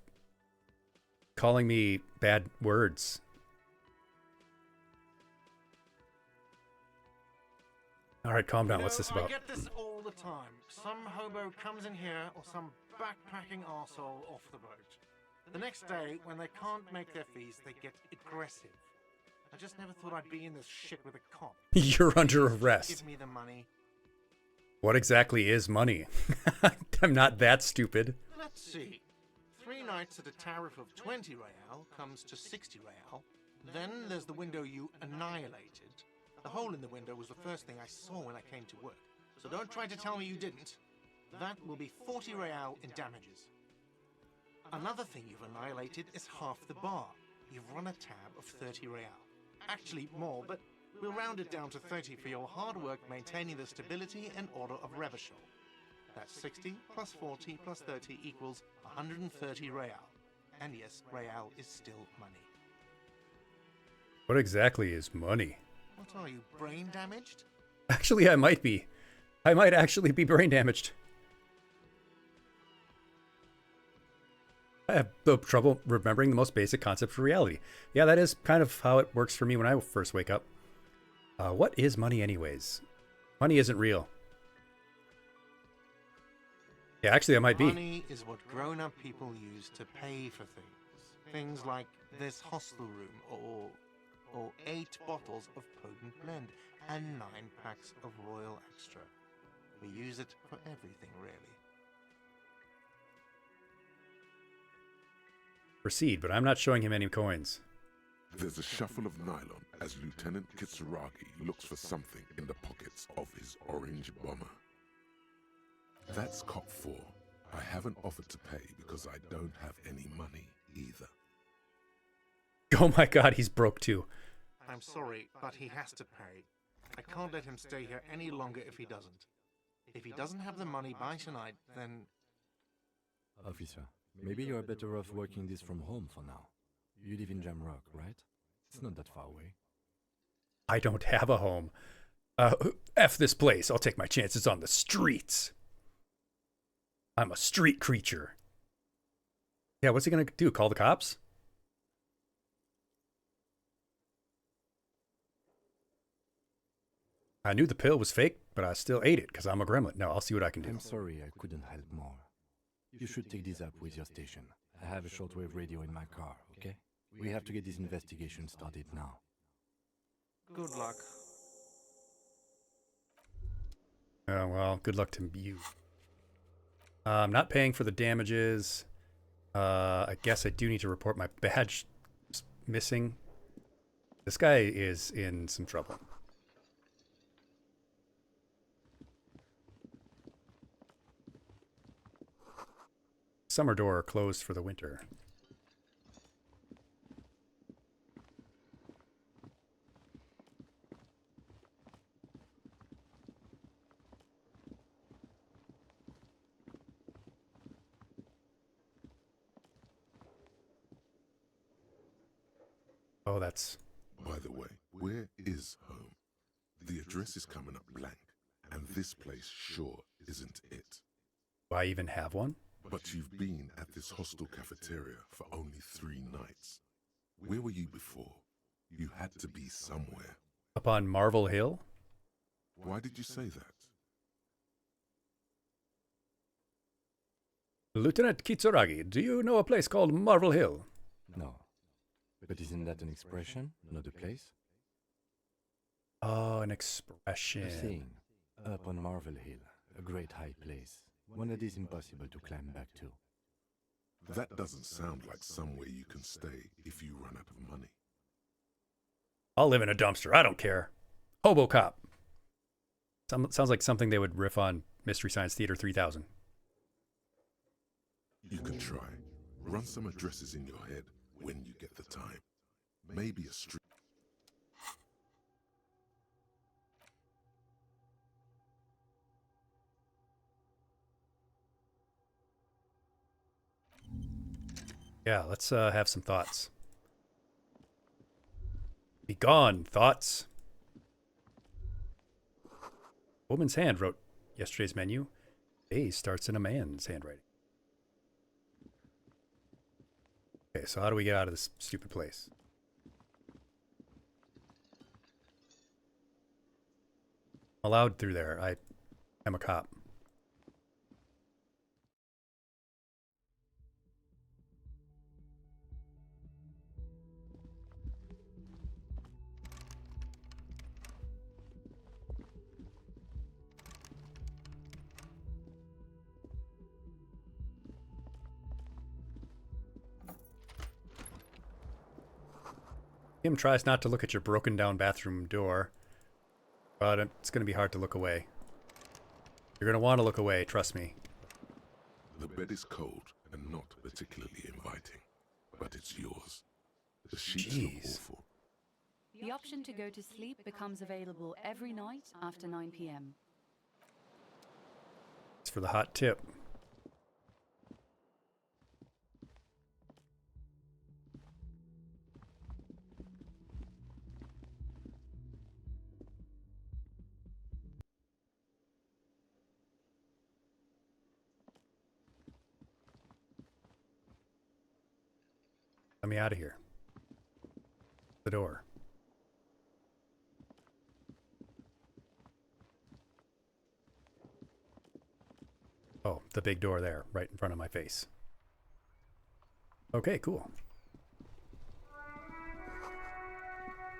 Speaker 1: calling me bad words. All right, calm down. What's this about?
Speaker 9: I get this all the time. Some hobo comes in here or some backpacking arsehole off the boat. The next day, when they can't make their fees, they get aggressive. I just never thought I'd be in this shit with a cop.
Speaker 1: You're under arrest.
Speaker 9: Give me the money.
Speaker 1: What exactly is money? I'm not that stupid.
Speaker 9: Let's see. 3 nights at a tariff of 20 real comes to 60 real. Then there's the window you annihilated. The hole in the window was the first thing I saw when I came to work. So don't try to tell me you didn't. That will be 40 real in damages. Another thing you've annihilated is half the bar. You've run a tab of 30 real. Actually more, but we'll round it down to 30 for your hard work maintaining the stability and order of Revachol. That's 60 plus 40 plus 30 equals 130 real. And yes, real is still money.
Speaker 1: What exactly is money?
Speaker 9: What are you, brain damaged?
Speaker 1: Actually, I might be. I might actually be brain damaged. I have no trouble remembering the most basic concepts of reality. Yeah, that is kind of how it works for me when I first wake up. What is money anyways? Money isn't real. Yeah, actually, I might be.
Speaker 9: Money is what grown-up people use to pay for things. Things like this hostel room, or 8 bottles of potent blend, and 9 packs of Royal Extra. We use it for everything, really.
Speaker 1: Proceed, but I'm not showing him any coins.
Speaker 4: There's a shuffle of nylon as Lieutenant Kitsuragi looks for something in the pockets of his orange bomber. That's Cop 4. I haven't offered to pay because I don't have any money either.
Speaker 1: Oh my god, he's broke too.
Speaker 9: I'm sorry, but he has to pay. I can't let him stay here any longer if he doesn't. If he doesn't have the money by tonight, then...
Speaker 8: Officer, maybe you're better off working this from home for now. You live in Jamrock, right? It's not that far away.
Speaker 1: I don't have a home. F this place. I'll take my chances on the streets. I'm a street creature. Yeah, what's he gonna do? Call the cops? I knew the pill was fake, but I still ate it because I'm a gremlin. No, I'll see what I can do.
Speaker 8: I'm sorry I couldn't help more. You should take this up with your station. I have a shortwave radio in my car, okay? We have to get this investigation started now.
Speaker 9: Good luck.
Speaker 1: Oh, well, good luck to you. I'm not paying for the damages. I guess I do need to report my badge missing. This guy is in some trouble. Summer door closed for the winter. Oh, that's...
Speaker 4: By the way, where is home? The address is coming up blank, and this place sure isn't it.
Speaker 1: Do I even have one?
Speaker 4: But you've been at this hostel cafeteria for only 3 nights. Where were you before? You had to be somewhere.
Speaker 1: Up on Marvel Hill?
Speaker 4: Why did you say that?
Speaker 1: Lieutenant Kitsuragi, do you know a place called Marvel Hill?
Speaker 8: No. But isn't that an expression, not a place?
Speaker 1: Oh, an expression.
Speaker 8: I'm saying, up on Marvel Hill, a great high place. One that is impossible to climb back to.
Speaker 4: That doesn't sound like somewhere you can stay if you run out of money.
Speaker 1: I'll live in a dumpster. I don't care. Hobo Cop. Sounds like something they would riff on Mystery Science Theater 3000.
Speaker 4: You can try. Run some addresses in your head when you get the time. Maybe a street.
Speaker 1: Yeah, let's have some thoughts. Be gone, thoughts. Woman's hand wrote yesterday's menu. Day starts in a man's handwriting. Okay, so how do we get out of this stupid place? I'm allowed through there. I'm a cop. Kim tries not to look at your broken down bathroom door, but it's going to be hard to look away. You're going to want to look away, trust me.
Speaker 4: The bed is cold and not particularly inviting, but it's yours. The sheets look awful.
Speaker 7: The option to go to sleep becomes available every night after 9 p.m.
Speaker 1: It's for the hot tip. Let me out of here. The door. Oh, the big door there, right in front of my face. Okay, cool.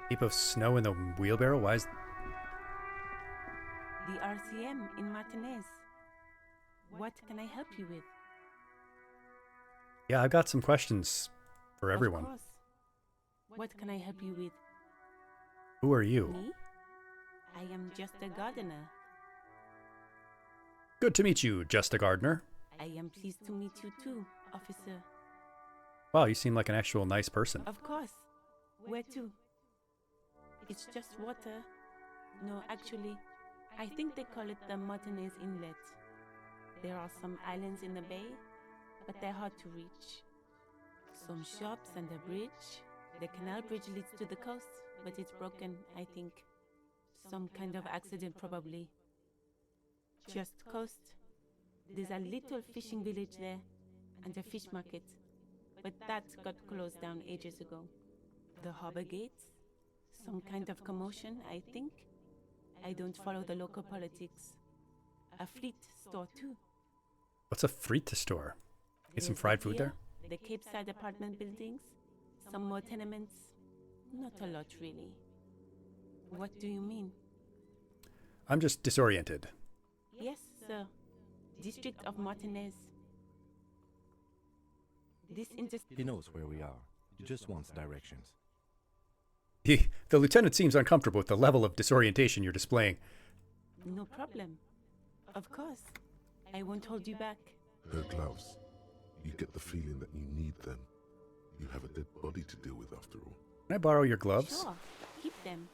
Speaker 1: Heap of snow in the wheelbarrow? Why is...
Speaker 10: The RCM in Martinez. What can I help you with?
Speaker 1: Yeah, I've got some questions for everyone.
Speaker 10: Of course. What can I help you with?
Speaker 1: Who are you?
Speaker 10: Me? I am just a gardener.
Speaker 1: Good to meet you, Just a Gardener.
Speaker 10: I am pleased to meet you too, officer.
Speaker 1: Wow, you seem like an actual nice person.
Speaker 10: Of course. Where to? It's just water. No, actually, I think they call it the Martine Inlet. There are some islands in the bay, but they're hard to reach. Some shops and a bridge. The canal bridge leads to the coast, but it's broken, I think. Some kind of accident, probably. Just coast. There's a little fishing village there, and a fish market. But that got closed down ages ago. The harbor gates? Some kind of commotion, I think. I don't follow the local politics. A fleet store, too.
Speaker 1: What's a frit store? Get some fried food there?
Speaker 10: The Cape Side apartment buildings. Some more tenements. Not a lot, really. What do you mean?
Speaker 1: I'm just disoriented.
Speaker 10: Yes, sir. District of Martinez. This
Speaker 8: He knows where we are. He just wants directions.
Speaker 1: The lieutenant seems uncomfortable with the level of disorientation you're displaying.
Speaker 10: No problem. Of course. I won't hold you back.
Speaker 4: Her gloves. You get the feeling that you need them. You have a dead body to deal with after all.
Speaker 1: Can I borrow your gloves?
Speaker 10: Sure. Keep them.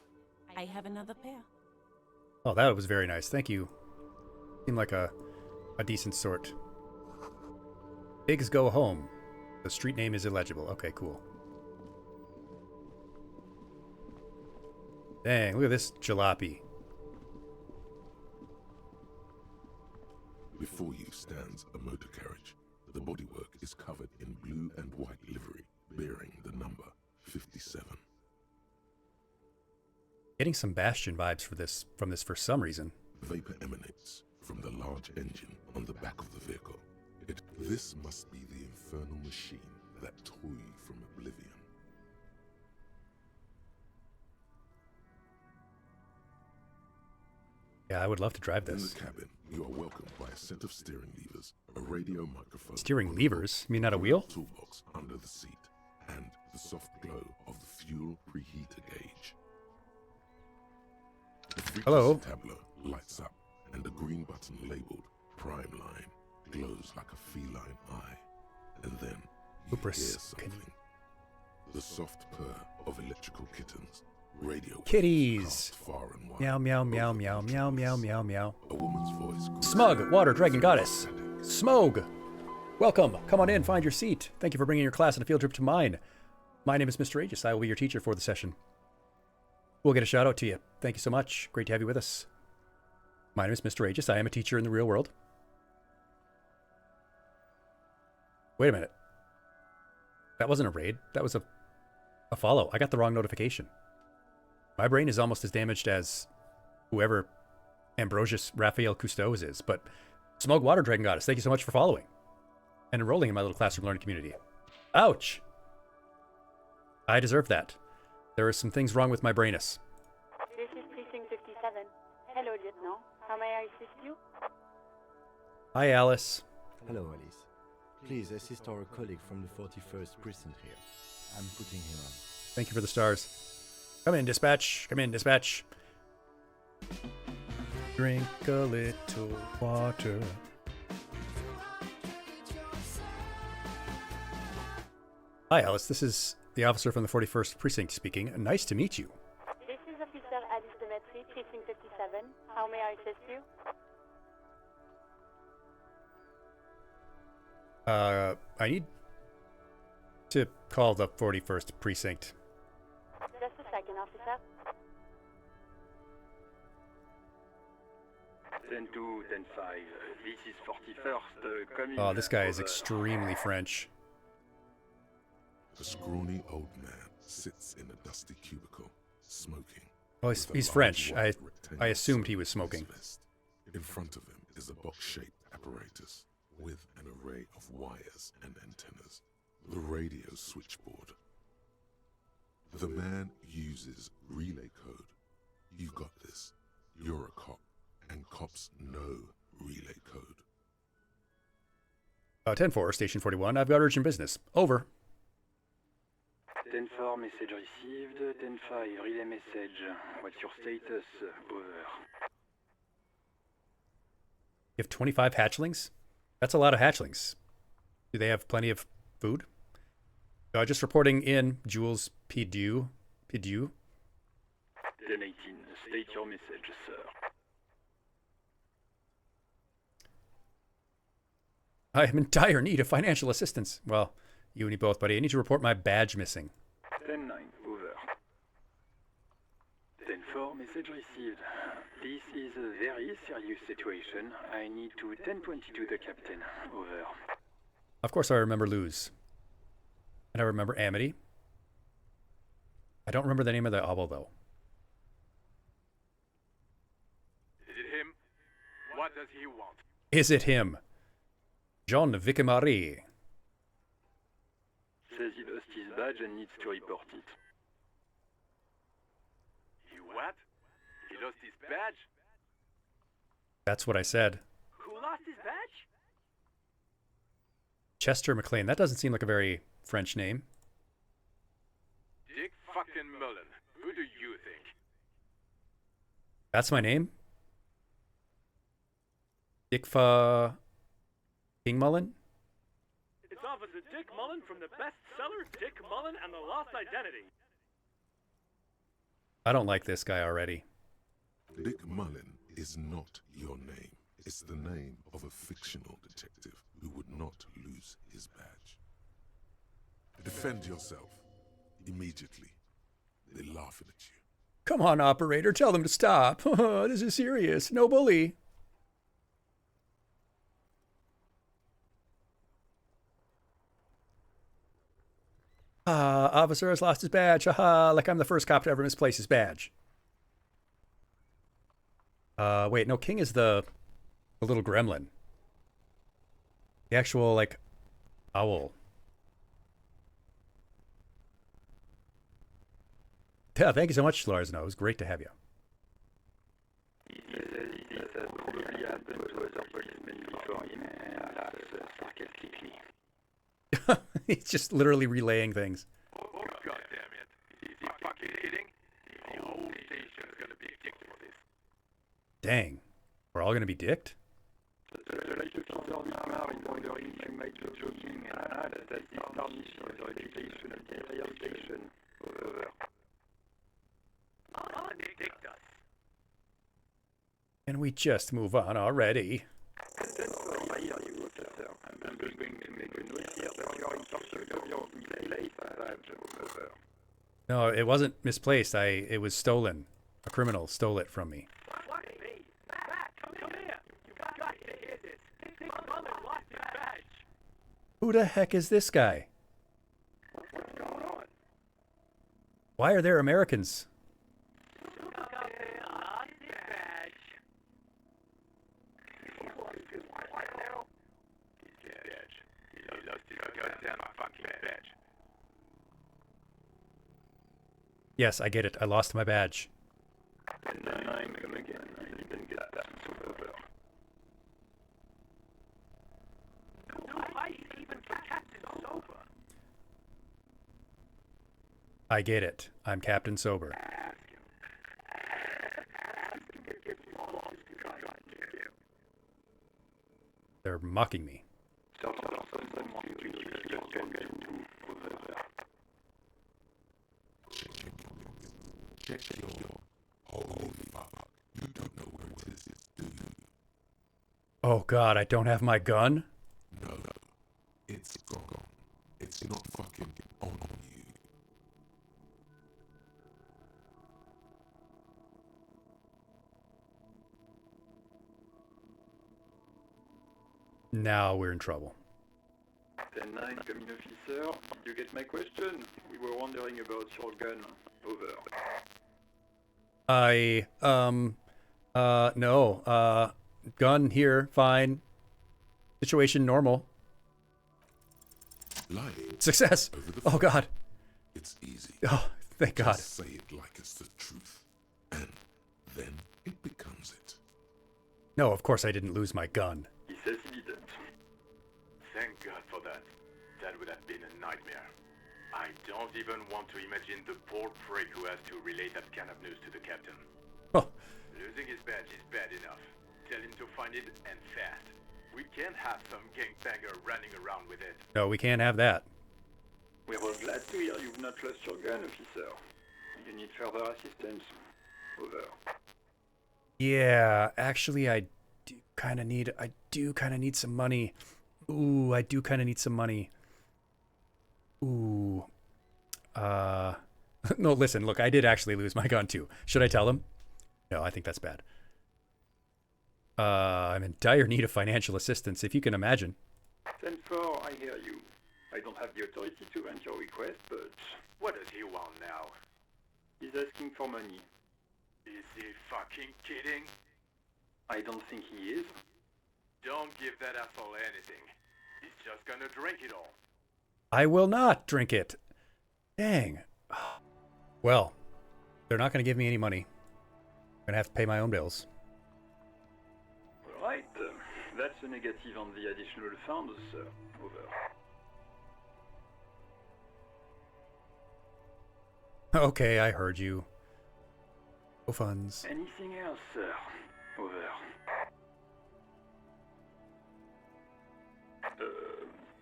Speaker 10: I have another pair.
Speaker 1: Oh, that was very nice. Thank you. Seem like a decent sort. Pigs go home. The street name is illegible. Okay, cool. Dang, look at this jalopy.
Speaker 4: Before you stands a motor carriage. The bodywork is covered in blue and white livery, bearing the number 57.
Speaker 1: Getting some Bastion vibes from this for some reason.
Speaker 4: Vapor emanates from the large engine on the back of the vehicle. This must be the infernal machine that tore you from oblivion.
Speaker 1: Yeah, I would love to drive this.
Speaker 4: In the cabin, you are welcomed by a set of steering levers, a radio microphone.
Speaker 1: Steering levers? You mean not a wheel?
Speaker 4: Toolbox under the seat, and the soft glow of the fuel preheater gauge. The frequency
Speaker 1: Hello.
Speaker 4: tableau lights up, and the green button labeled Prime Line glows like a feline eye. And then you hear something. The soft purr of electrical kittens. Radio
Speaker 1: Kitties.
Speaker 4: Far and wide.
Speaker 1: Meow, meow, meow, meow, meow, meow, meow, meow.
Speaker 4: A woman's voice.
Speaker 1: Smug, water, dragon, goddess. Smog. Welcome. Come on in, find your seat. Thank you for bringing your class on a field trip to mine. My name is Mr. Aegis. I will be your teacher for the session. We'll get a shout out to you. Thank you so much. Great to have you with us. My name is Mr. Aegis. I am a teacher in the real world. Wait a minute. That wasn't a raid. That was a follow. I got the wrong notification. My brain is almost as damaged as whoever Ambrosius Raphael Cousteau's is, but Smog Water Dragon Goddess, thank you so much for following and enrolling in my little classroom learning community. Ouch! I deserve that. There are some things wrong with my brainus.
Speaker 11: This is Precinct 57. Hello, Lieutenant. How may I assist you?
Speaker 1: Hi, Alice.
Speaker 8: Hello, Alice. Please assist our colleague from the 41st precinct here. I'm putting him on.
Speaker 1: Thank you for the stars. Come in, dispatch. Come in, dispatch. Drink a little water. Hi, Alice. This is the officer from the 41st precinct speaking. Nice to meet you.
Speaker 11: This is Officer Alice Demetri, Precinct 57. How may I assist you?
Speaker 1: I need to call the 41st precinct.
Speaker 11: Just a second, officer.
Speaker 12: 10-2, 10-5. This is 41st.
Speaker 1: Oh, this guy is extremely French.
Speaker 4: A scrawny old man sits in a dusty cubicle, smoking.
Speaker 1: Well, he's French. I assumed he was smoking.
Speaker 4: In front of him is a box-shaped apparatus with an array of wires and antennas. The radio switchboard. The man uses relay code. You got this. You're a cop, and cops know relay code.
Speaker 1: 10-4, Station 41. I've got urgent business. Over.
Speaker 12: 10-4, message received. 10-5, relay message. What's your status? Over.
Speaker 1: You have 25 hatchlings? That's a lot of hatchlings. Do they have plenty of food? Just reporting in, Jules Pidew.
Speaker 12: 1018, state your message, sir.
Speaker 1: I am in dire need of financial assistance. Well, you and me both, buddy. I need to report my badge missing.
Speaker 12: 10-9, over. 10-4, message received. This is a very serious situation. I need to 1022 the captain. Over.
Speaker 1: Of course I remember Luz. And I remember Amity. I don't remember the name of the owl, though.
Speaker 13: Is it him? What does he want?
Speaker 1: Is it him? Jean Vicamari.
Speaker 12: Says he lost his badge and needs to report it.
Speaker 13: He what? He lost his badge?
Speaker 1: That's what I said.
Speaker 13: Who lost his badge?
Speaker 1: Chester McLean. That doesn't seem like a very French name.
Speaker 13: Dick fucking Mullen. Who do you think?
Speaker 1: That's my name? Dick King Mullen?
Speaker 13: It's Officer Dick Mullen from the bestseller Dick Mullen and the Lost Identity.
Speaker 1: I don't like this guy already.
Speaker 4: Dick Mullen is not your name. It's the name of a fictional detective who would not lose his badge. Defend yourself. Immediately. They're laughing at you.
Speaker 1: Come on, operator. Tell them to stop. This is serious. No bully. Officer has lost his badge. Haha, like I'm the first cop to ever misplace his badge. Wait, no, King is the little gremlin. The actual, like, owl. Yeah, thank you so much, Larsno. It was great to have you. He's just literally relaying things.
Speaker 13: Oh, God damn it. Is he fucking kidding? The whole station is gonna be dicked for this.
Speaker 1: Dang. We're all going to be dicked? Can we just move on already? No, it wasn't misplaced. It was stolen. A criminal stole it from me. Who the heck is this guy?
Speaker 12: What's going on?
Speaker 1: Why are there Americans? Yes, I get it. I lost my badge. I get it. I'm Captain Sober. They're mocking me. Oh God, I don't have my gun?
Speaker 4: No, it's gone. It's not fucking on you.
Speaker 1: Now we're in trouble.
Speaker 12: 10-9, coming officer. Did you get my question? We were wondering about your gun. Over.
Speaker 1: No. Gun here, fine. Situation normal.
Speaker 4: Lying.
Speaker 1: Success! Oh God.
Speaker 4: It's easy.
Speaker 1: Oh, thank God.
Speaker 4: Just say it like it's the truth. And then it becomes it.
Speaker 1: No, of course I didn't lose my gun.
Speaker 12: He says he didn't.
Speaker 13: Thank God for that. That would have been a nightmare. I don't even want to imagine the poor prick who has to relay that kind of news to the captain.
Speaker 1: Oh.
Speaker 13: Losing his badge is bad enough. Tell him to find it and fast. We can't have some gangbanger running around with it.
Speaker 1: No, we can't have that.
Speaker 12: We were glad to hear you've not lost your gun, officer. You need further assistance. Over.
Speaker 1: Yeah, actually, I do kind of need some money. Ooh, I do kind of need some money. Ooh. No, listen, look, I did actually lose my gun too. Should I tell him? No, I think that's bad. I'm in dire need of financial assistance, if you can imagine.
Speaker 12: 10-4, I hear you. I don't have the authority to grant your request, but...
Speaker 13: What does he want now?
Speaker 12: He's asking for money.
Speaker 13: Is he fucking kidding?
Speaker 12: I don't think he is.
Speaker 13: Don't give that asshole anything. He's just gonna drink it all.
Speaker 1: I will not drink it. Dang. Well, they're not going to give me any money. I'm going to have to pay my own bills.
Speaker 12: Right. That's a negative on the additional funds, sir. Over.
Speaker 1: Okay, I heard you. No funds.
Speaker 12: Anything else, sir? Over.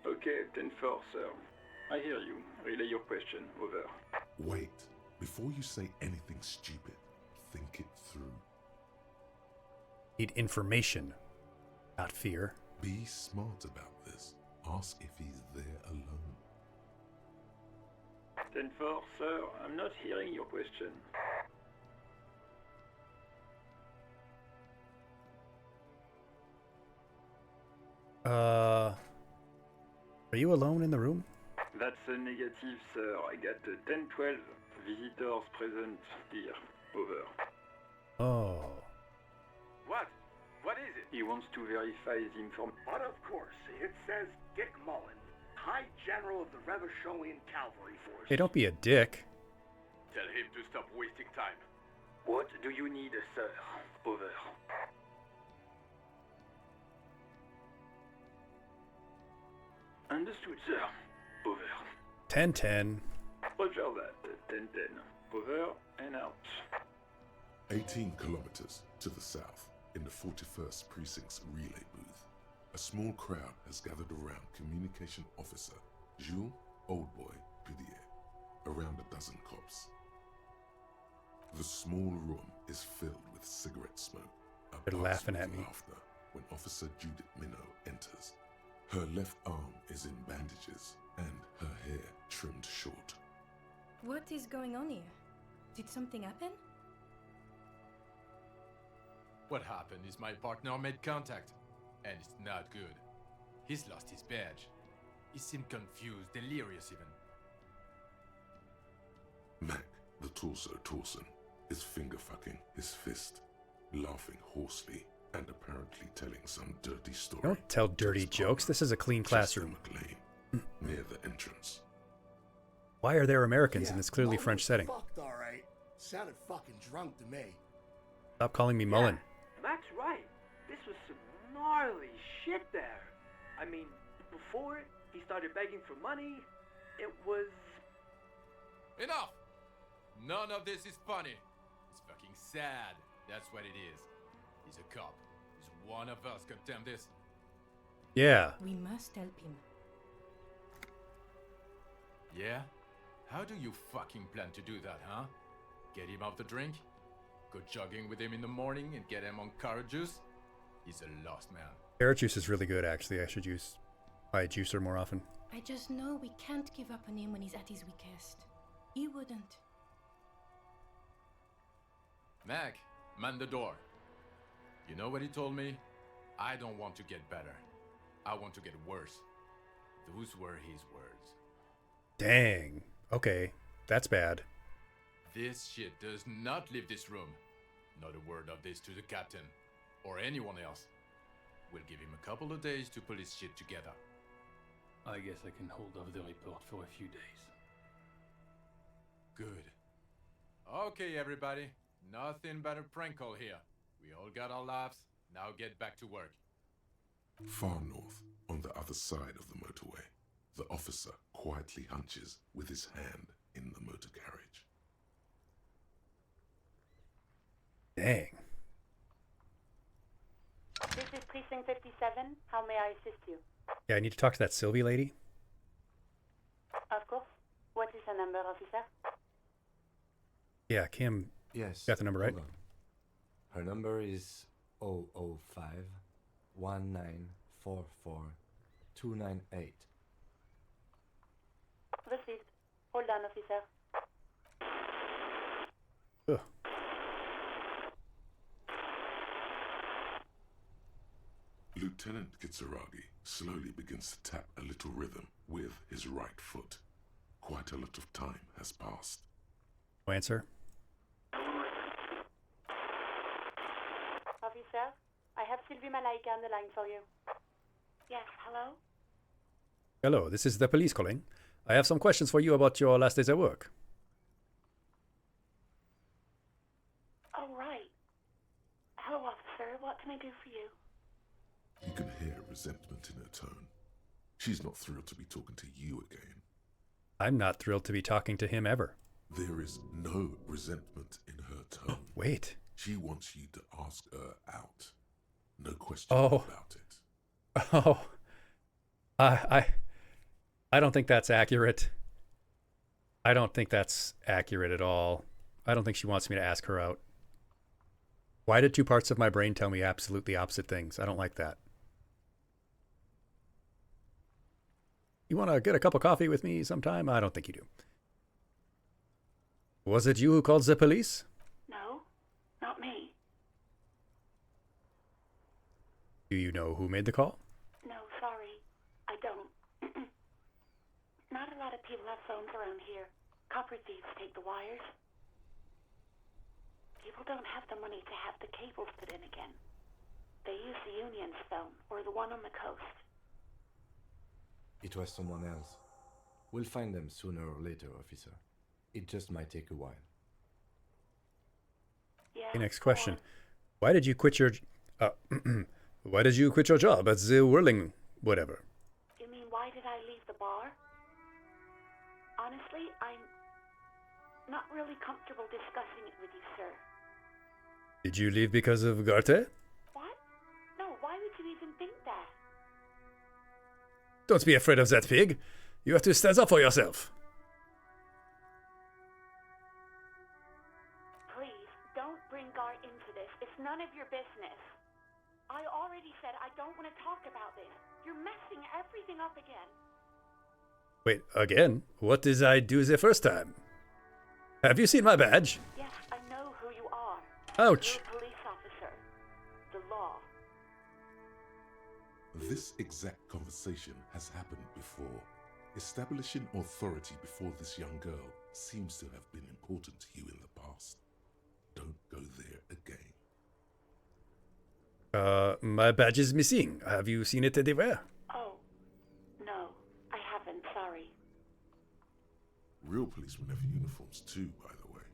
Speaker 12: Okay, 10-4, sir. I hear you. Relay your question. Over.
Speaker 4: Wait. Before you say anything stupid, think it through.
Speaker 1: Need information, not fear.
Speaker 4: Be smart about this. Ask if he's there alone.
Speaker 12: 10-4, sir. I'm not hearing your question.
Speaker 1: Are you alone in the room?
Speaker 12: That's a negative, sir. I got 10-12 visitors present here. Over.
Speaker 1: Oh.
Speaker 13: What? What is it?
Speaker 12: He wants to verify the information.
Speaker 14: But of course, it says Dick Mullen, High General of the Revacholian Cavalry Force.
Speaker 1: Hey, don't be a dick.
Speaker 13: Tell him to stop wasting time.
Speaker 12: What do you need, sir? Over. Understood, sir. Over.
Speaker 1: 10-10.
Speaker 12: Roger that. 10-10. Over and out.
Speaker 4: 18 kilometers to the south, in the 41st Precinct's relay booth, a small crowd has gathered around Communication Officer Jules Oldboy Goodyear, around a dozen cops. The small room is filled with cigarette smoke.
Speaker 1: They're laughing at me.
Speaker 4: Laughter when Officer Judith Minnow enters. Her left arm is in bandages and her hair trimmed short.
Speaker 15: What is going on here? Did something happen?
Speaker 16: What happened is my partner made contact, and it's not good. He's lost his badge. He seemed confused, delirious even.
Speaker 4: Mac, the torso Torson, is finger-fucking his fist, laughing hoarsely and apparently telling some dirty story.
Speaker 1: Don't tell dirty jokes. This is a clean classroom.
Speaker 4: Lane, near the entrance.
Speaker 1: Why are there Americans in this clearly
Speaker 14: Mullen
Speaker 1: French
Speaker 14: was
Speaker 1: setting?
Speaker 14: Fucked, all right. Sounded fucking drunk to me.
Speaker 1: Stop calling me Mullen.
Speaker 17: Mac's right. This was some gnarly shit there. I mean, before he started begging for money, it was...
Speaker 16: Enough! None of this is funny. It's fucking sad. That's what it is. He's a cop. Is one of us condemn this?
Speaker 1: Yeah.
Speaker 15: We must help him.
Speaker 16: Yeah? How do you fucking plan to do that, huh? Get him off the drink? Go jogging with him in the morning and get him on carrot juice? He's a lost man.
Speaker 1: Carrot juice is really good, actually. I should buy a juicer more often.
Speaker 15: I just know we can't give up on him when he's at his weakest. He wouldn't.
Speaker 16: Mac, man the door. You know what he told me? I don't want to get better. I want to get worse. Those were his words.
Speaker 1: Dang. Okay. That's bad.
Speaker 16: This shit does not leave this room. Not a word of this to the captain. Or anyone else. We'll give him a couple of days to pull his shit together.
Speaker 18: I guess I can hold off the report for a few days.
Speaker 16: Good. Okay, everybody. Nothing but a prank call here. We all got our laughs. Now get back to work.
Speaker 4: Far north, on the other side of the motorway, the officer quietly hunches with his hand in the motor carriage.
Speaker 1: Dang.
Speaker 11: This is Precinct Precinct 57, how may I assist you?
Speaker 1: Yeah, I need to talk to that Sylvie lady.
Speaker 11: Of course. What is her number, officer?
Speaker 1: Yeah, Kim.
Speaker 8: Yes.
Speaker 1: Got the number right?
Speaker 8: Hold on. Her number is 005 1944 298.
Speaker 11: Received. Hold on, officer.
Speaker 1: Ugh.
Speaker 4: Lieutenant Kitsuragi slowly begins to tap a little rhythm with his right foot. Quite a lot of time has passed.
Speaker 1: No answer.
Speaker 11: Officer, I have Sylvie Malaika on the line for you. Yes, hello?
Speaker 1: Hello, this is the police calling. I have some questions for you about your last days at work.
Speaker 11: Oh, right. Hello, officer. What can I do for you?
Speaker 4: You can hear resentment in her tone. She's not thrilled to be talking to you again.
Speaker 1: I'm not thrilled to be talking to him ever.
Speaker 4: There is no resentment in her tone.
Speaker 1: Wait.
Speaker 4: She wants you to ask her out. No question about it.
Speaker 1: Oh. I don't think that's accurate. I don't think that's accurate at all. I don't think she wants me to ask her out. Why did two parts of my brain tell me absolutely opposite things? I don't like that. You want to get a cup of coffee with me sometime? I don't think you do. Was it you who called the police?
Speaker 11: No, not me.
Speaker 1: Do you know who made the call?
Speaker 11: No, sorry. I don't. Not a lot of people have phones around here. Copper thieves take the wires. People don't have the money to have the cables put in again. They use the Union's phone, or the one on the coast.
Speaker 8: It was someone else. We'll find them sooner or later, officer. It just might take a while.
Speaker 11: Yeah.
Speaker 1: Okay, next question. Why did you quit your why did you quit your job at the whirling whatever?
Speaker 11: You mean why did I leave the bar? Honestly, I'm not really comfortable discussing it with you, sir.
Speaker 1: Did you leave because of Garte?
Speaker 11: What? No, why would you even think that?
Speaker 1: Don't be afraid of that pig. You have to stand up for yourself.
Speaker 11: Please, don't bring Gar into this. It's none of your business. I already said I don't want to talk about this. You're messing everything up again.
Speaker 1: Wait, again? What did I do the first time? Have you seen my badge?
Speaker 11: Yes, I know who you are.
Speaker 1: Ouch.
Speaker 11: You're a police officer. The law.
Speaker 4: This exact conversation has happened before. Establishing authority before this young girl seems to have been important to you in the past. Don't go there again.
Speaker 1: My badge is missing. Have you seen it anywhere?
Speaker 11: Oh, no, I haven't, sorry.
Speaker 4: Real policemen have uniforms too, by the way.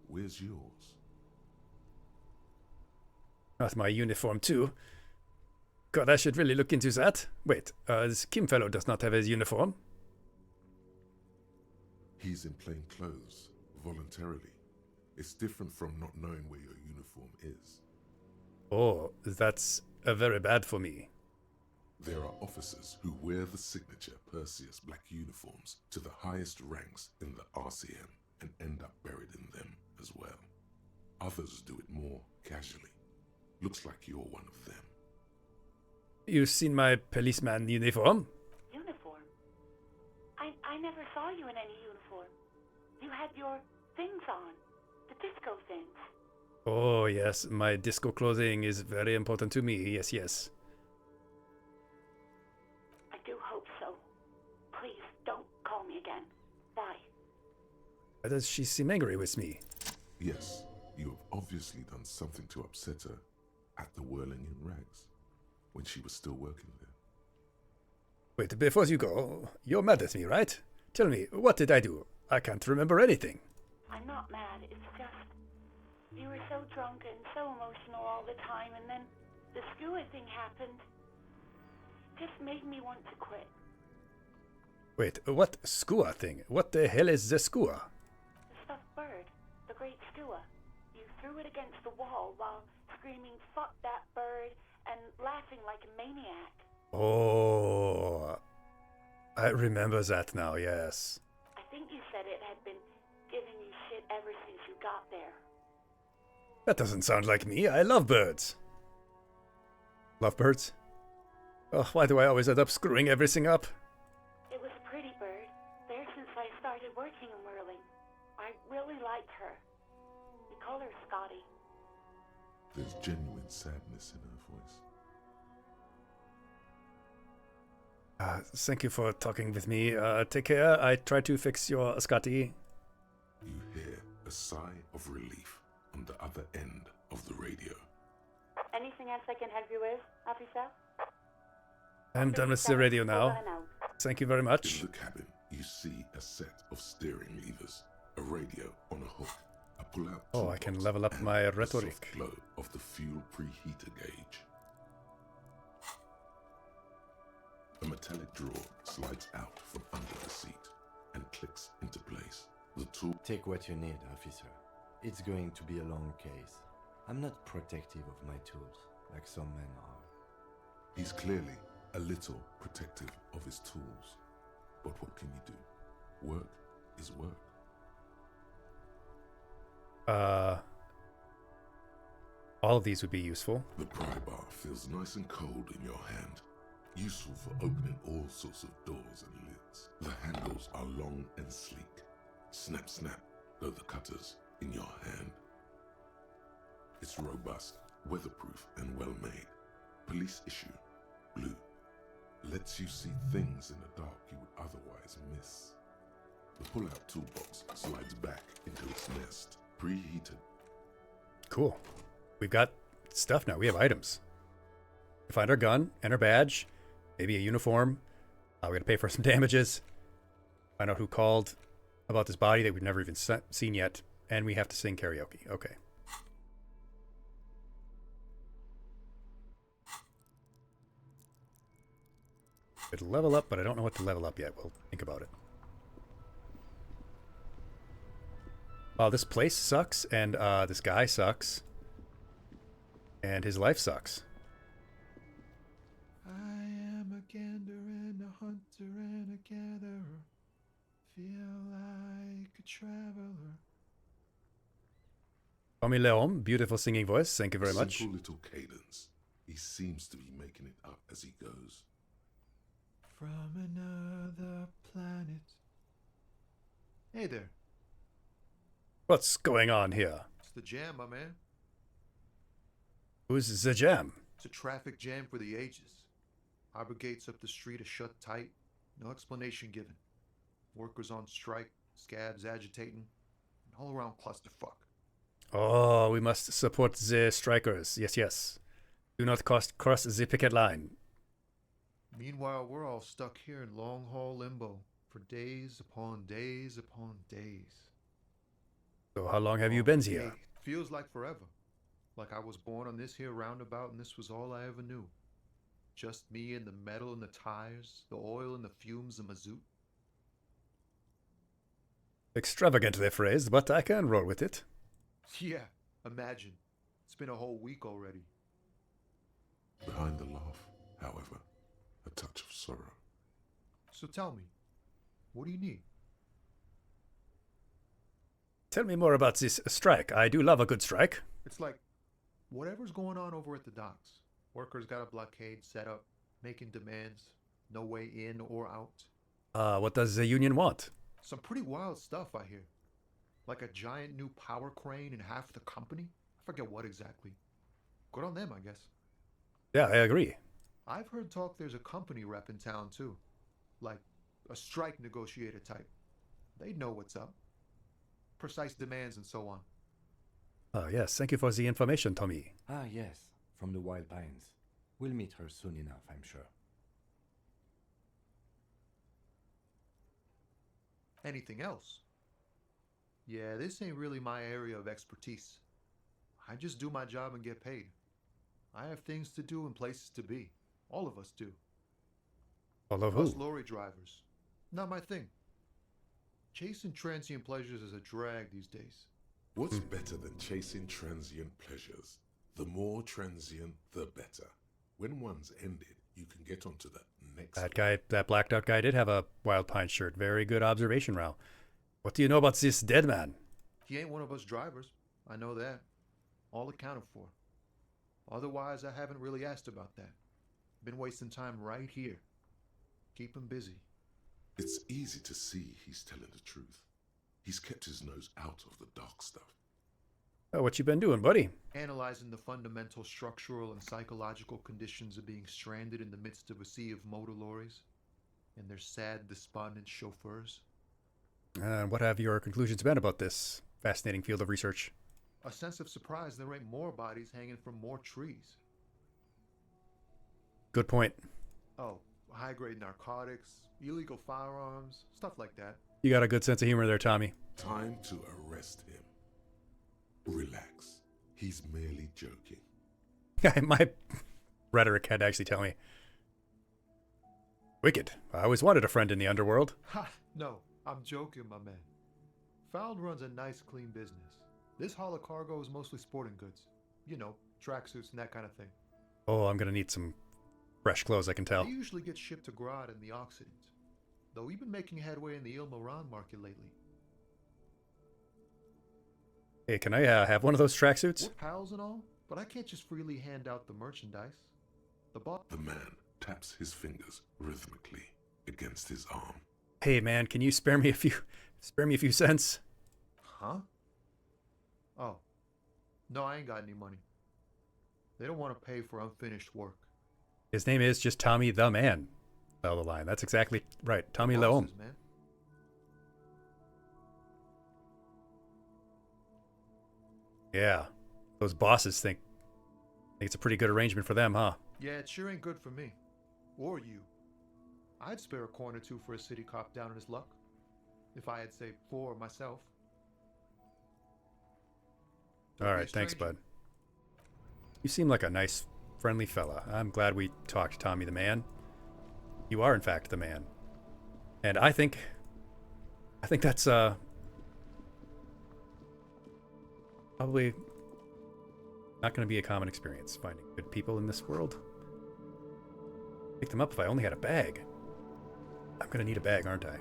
Speaker 4: Where's yours?
Speaker 1: Not my uniform too. God, I should really look into that. Wait, this Kim fellow does not have his uniform.
Speaker 4: He's in plain clothes, voluntarily. It's different from not knowing where your uniform is.
Speaker 1: Oh, that's very bad for me.
Speaker 4: There are officers who wear the signature Perseus black uniforms to the highest ranks in the RCM and end up buried in them as well. Others do it more casually. Looks like you're one of them.
Speaker 1: You've seen my policeman uniform?
Speaker 11: Uniform? I never saw you in any uniform. You had your things on. The disco things.
Speaker 1: Oh, yes, my disco clothing is very important to me. Yes, yes.
Speaker 11: I do hope so. Please, don't call me again. Bye.
Speaker 1: Why does she seem angry with me?
Speaker 4: Yes, you have obviously done something to upset her at the Whirling in Rags, when she was still working there.
Speaker 1: Wait, before you go, you're mad at me, right? Tell me, what did I do? I can't remember anything.
Speaker 11: I'm not mad, it's just... You were so drunk and so emotional all the time, and then the skua thing happened. It just made me want to quit.
Speaker 1: Wait, what skua thing? What the hell is the skua?
Speaker 11: The stuffed bird. The great skua. You threw it against the wall while screaming, "Fuck that bird," and laughing like a maniac.
Speaker 1: Oh, I remember that now, yes.
Speaker 11: I think you said it had been giving you shit ever since you got there.
Speaker 1: That doesn't sound like me. I love birds. Love birds? Oh, why do I always end up screwing everything up?
Speaker 11: It was a pretty bird. There since I started working in whirling. I really liked her. We call her Scotty.
Speaker 4: There's genuine sadness in her voice.
Speaker 1: Thank you for talking with me. Take care. I try to fix your Scotty.
Speaker 4: You hear a sigh of relief on the other end of the radio.
Speaker 11: Anything else I can help you with, officer?
Speaker 1: I'm done with the radio now. Thank you very much.
Speaker 4: In the cabin, you see a set of steering levers, a radio on a hook, a pull-out.
Speaker 1: Oh, I can level up my rhetoric.
Speaker 4: The soft glow of the fuel preheater gauge. A metallic drawer slides out from under the seat and clicks into place. The tool.
Speaker 8: Take what you need, officer. It's going to be a long case. I'm not protective of my tools, like some men are.
Speaker 4: He's clearly a little protective of his tools. But what can you do? Work is work.
Speaker 1: All of these would be useful.
Speaker 4: The pry bar feels nice and cold in your hand. Useful for opening all sorts of doors and lids. The handles are long and sleek. Snap, snap, go the cutters in your hand. It's robust, weatherproof, and well-made. Police issue, blue. Lets you see things in the dark you would otherwise miss. The pull-out toolbox slides back into its nest, preheated.
Speaker 1: Cool. We've got stuff now. We have items. We find our gun and our badge, maybe a uniform. We gotta pay for some damages. Find out who called about this body that we've never even seen yet, and we have to sing karaoke. Okay. It'll level up, but I don't know what to level up yet. We'll think about it. Wow, this place sucks, and this guy sucks. And his life sucks.
Speaker 19: I am a gander and a hunter and a gatherer. Feel like a traveler.
Speaker 1: Tommy Leon, beautiful singing voice. Thank you very much.
Speaker 4: Simple little cadence. He seems to be making it up as he goes.
Speaker 19: From another planet. Hey there.
Speaker 1: What's going on here?
Speaker 19: It's the jam, my man.
Speaker 1: Who's the jam?
Speaker 19: It's a traffic jam for the Aegis. Harbor gates up the street are shut tight. No explanation given. Workers on strike, scabs agitating, an all-around clusterfuck.
Speaker 1: Oh, we must support the strikers. Yes, yes. Do not cross the picket line.
Speaker 19: Meanwhile, we're all stuck here in long-haul limbo for days upon days upon days.
Speaker 1: So how long have you been here?
Speaker 19: Feels like forever. Like I was born on this here roundabout and this was all I ever knew. Just me and the metal and the tires, the oil and the fumes of mazout.
Speaker 1: Extravagantly phrased, but I can roll with it.
Speaker 19: Yeah, imagine. It's been a whole week already.
Speaker 4: Behind the laugh, however, a touch of sorrow.
Speaker 19: So tell me, what do you need?
Speaker 1: Tell me more about this strike. I do love a good strike.
Speaker 19: It's like whatever's going on over at the docks. Workers got a blockade set up, making demands, no way in or out.
Speaker 1: What does the union want?
Speaker 19: Some pretty wild stuff, I hear. Like a giant new power crane in half the company? I forget what exactly. Good on them, I guess.
Speaker 1: Yeah, I agree.
Speaker 19: I've heard talk there's a company rep in town, too. Like a strike negotiator type. They'd know what's up. Precise demands and so on.
Speaker 1: Yes, thank you for the information, Tommy.
Speaker 8: Ah, yes, from the Wild Pines. We'll meet her soon enough, I'm sure.
Speaker 19: Anything else? Yeah, this ain't really my area of expertise. I just do my job and get paid. I have things to do and places to be. All of us do.
Speaker 1: All of
Speaker 19: Us
Speaker 1: who?
Speaker 19: lorry drivers. Not my thing. Chasing transient pleasures is a drag these days.
Speaker 4: What's better than chasing transient pleasures? The more transient, the better. When one's ended, you can get onto the next.
Speaker 1: That blacked out guy did have a Wild Pine shirt. Very good observation, Rao. What do you know about this dead man?
Speaker 19: He ain't one of us drivers. I know that. All accounted for. Otherwise, I haven't really asked about that. Been wasting time right here. Keep him busy.
Speaker 4: It's easy to see he's telling the truth. He's kept his nose out of the dark stuff.
Speaker 1: Oh, what you been doing, buddy?
Speaker 19: Analyzing the fundamental structural and psychological conditions of being stranded in the midst of a sea of motor lorries and their sad, despondent chauffeurs.
Speaker 1: What have your conclusions been about this fascinating field of research?
Speaker 19: A sense of surprise there ain't more bodies hanging from more trees.
Speaker 1: Good point.
Speaker 19: Oh, high-grade narcotics, illegal firearms, stuff like that.
Speaker 1: You got a good sense of humor there, Tommy.
Speaker 4: Time to arrest him. Relax. He's merely joking.
Speaker 1: My rhetoric had to actually tell me. Wicked. I always wanted a friend in the underworld.
Speaker 19: Ha! No, I'm joking, my man. Found runs a nice, clean business. This haul of cargo is mostly sporting goods. You know, tracksuits and that kind of thing.
Speaker 1: Oh, I'm going to need some fresh clothes, I can tell.
Speaker 19: They usually get shipped to Grad in the Occident. Though we've been making headway in the Il Moran market lately.
Speaker 1: Hey, can I have one of those tracksuits?
Speaker 19: We're pals and all, but I can't just freely hand out the merchandise.
Speaker 4: The man taps his fingers rhythmically against his arm.
Speaker 1: Hey, man, can you spare me a few cents?
Speaker 19: Huh? Oh. No, I ain't got any money. They don't want to pay for unfinished work.
Speaker 1: His name is just Tommy the Man. Well, the line. That's exactly right. Tommy Leom.
Speaker 19: Man.
Speaker 1: Yeah. Those bosses think it's a pretty good arrangement for them, huh?
Speaker 19: Yeah, it sure ain't good for me. Or you. I'd spare a coin or two for a city cop down on his luck. If I had, say, 4 myself.
Speaker 1: All right, thanks, bud. You seem like a nice, friendly fella. I'm glad we talked, Tommy the Man. You are, in fact, the man. And I think that's probably not going to be a common experience, finding good people in this world. Pick them up if I only had a bag. I'm going to need a bag, aren't I?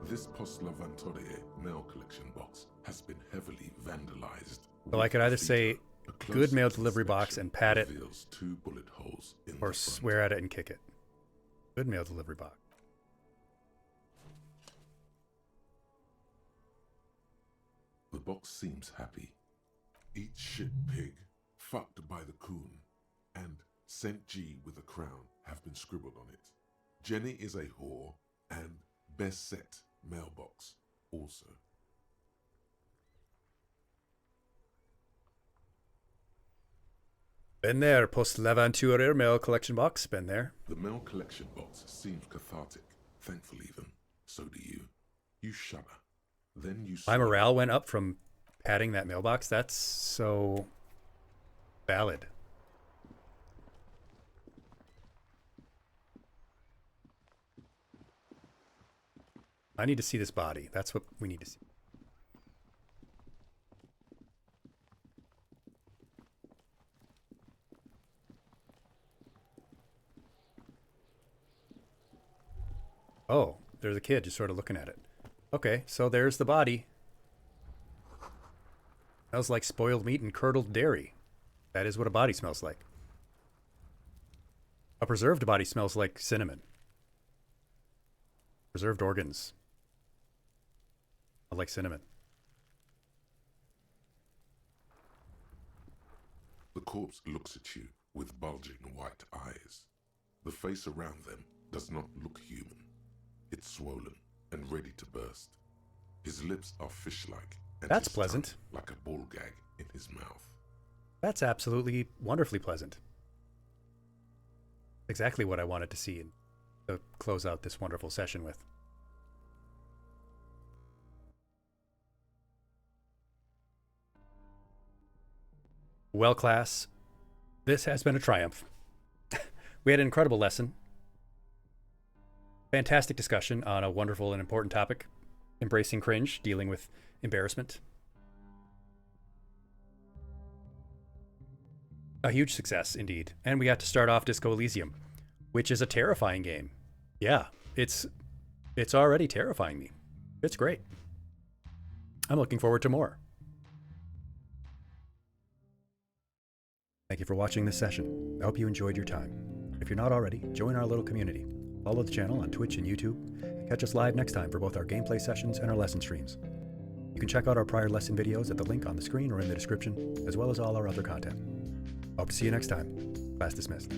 Speaker 4: This Post Lavantore mail collection box has been heavily vandalized.
Speaker 1: So I could either say good mail delivery box and pat it,
Speaker 4: 2 bullet holes in
Speaker 1: or swear at it and kick it. Good mail delivery box.
Speaker 4: The box seems happy. Eat shit pig, fucked by the coon, and St. G with a crown have been scribbled on it. Jenny is a whore, and best set mailbox also.
Speaker 1: Been there, Post L'Aventure mail collection box. Been there.
Speaker 4: The mail collection box seems cathartic. Thankfully, even. So do you. You shudder. Then you...
Speaker 1: My morale went up from patting that mailbox. That's so valid. I need to see this body. That's what we need to see. Oh, there's a kid just sort of looking at it. Okay, so there's the body. Smells like spoiled meat and curdled dairy. That is what a body smells like. A preserved body smells like cinnamon. Preserved organs. I like cinnamon.
Speaker 4: The corpse looks at you with bulging white eyes. The face around them does not look human. It's swollen and ready to burst. His lips are fish-like, and
Speaker 1: that's
Speaker 4: his
Speaker 1: pleasant.
Speaker 4: tongue like a ball gag in his mouth.
Speaker 1: That's absolutely wonderfully pleasant. Exactly what I wanted to see and to close out this wonderful session with. Well, class, this has been a triumph. We had an incredible lesson. Fantastic discussion on a wonderful and important topic. embracing cringe, dealing with embarrassment. A huge success, indeed. And we got to start off Disco Elysium, which is a terrifying game. Yeah, it's already terrifying me. It's great. I'm looking forward to more. Thank you for watching this session. I hope you enjoyed your time. If you're not already, join our little community. Follow the channel on Twitch and YouTube, and catch us live next time for both our gameplay sessions and our lesson streams. You can check out our prior lesson videos at the link on the screen or in the description, as well as all our other content. Hope to see you next time. Class dismissed.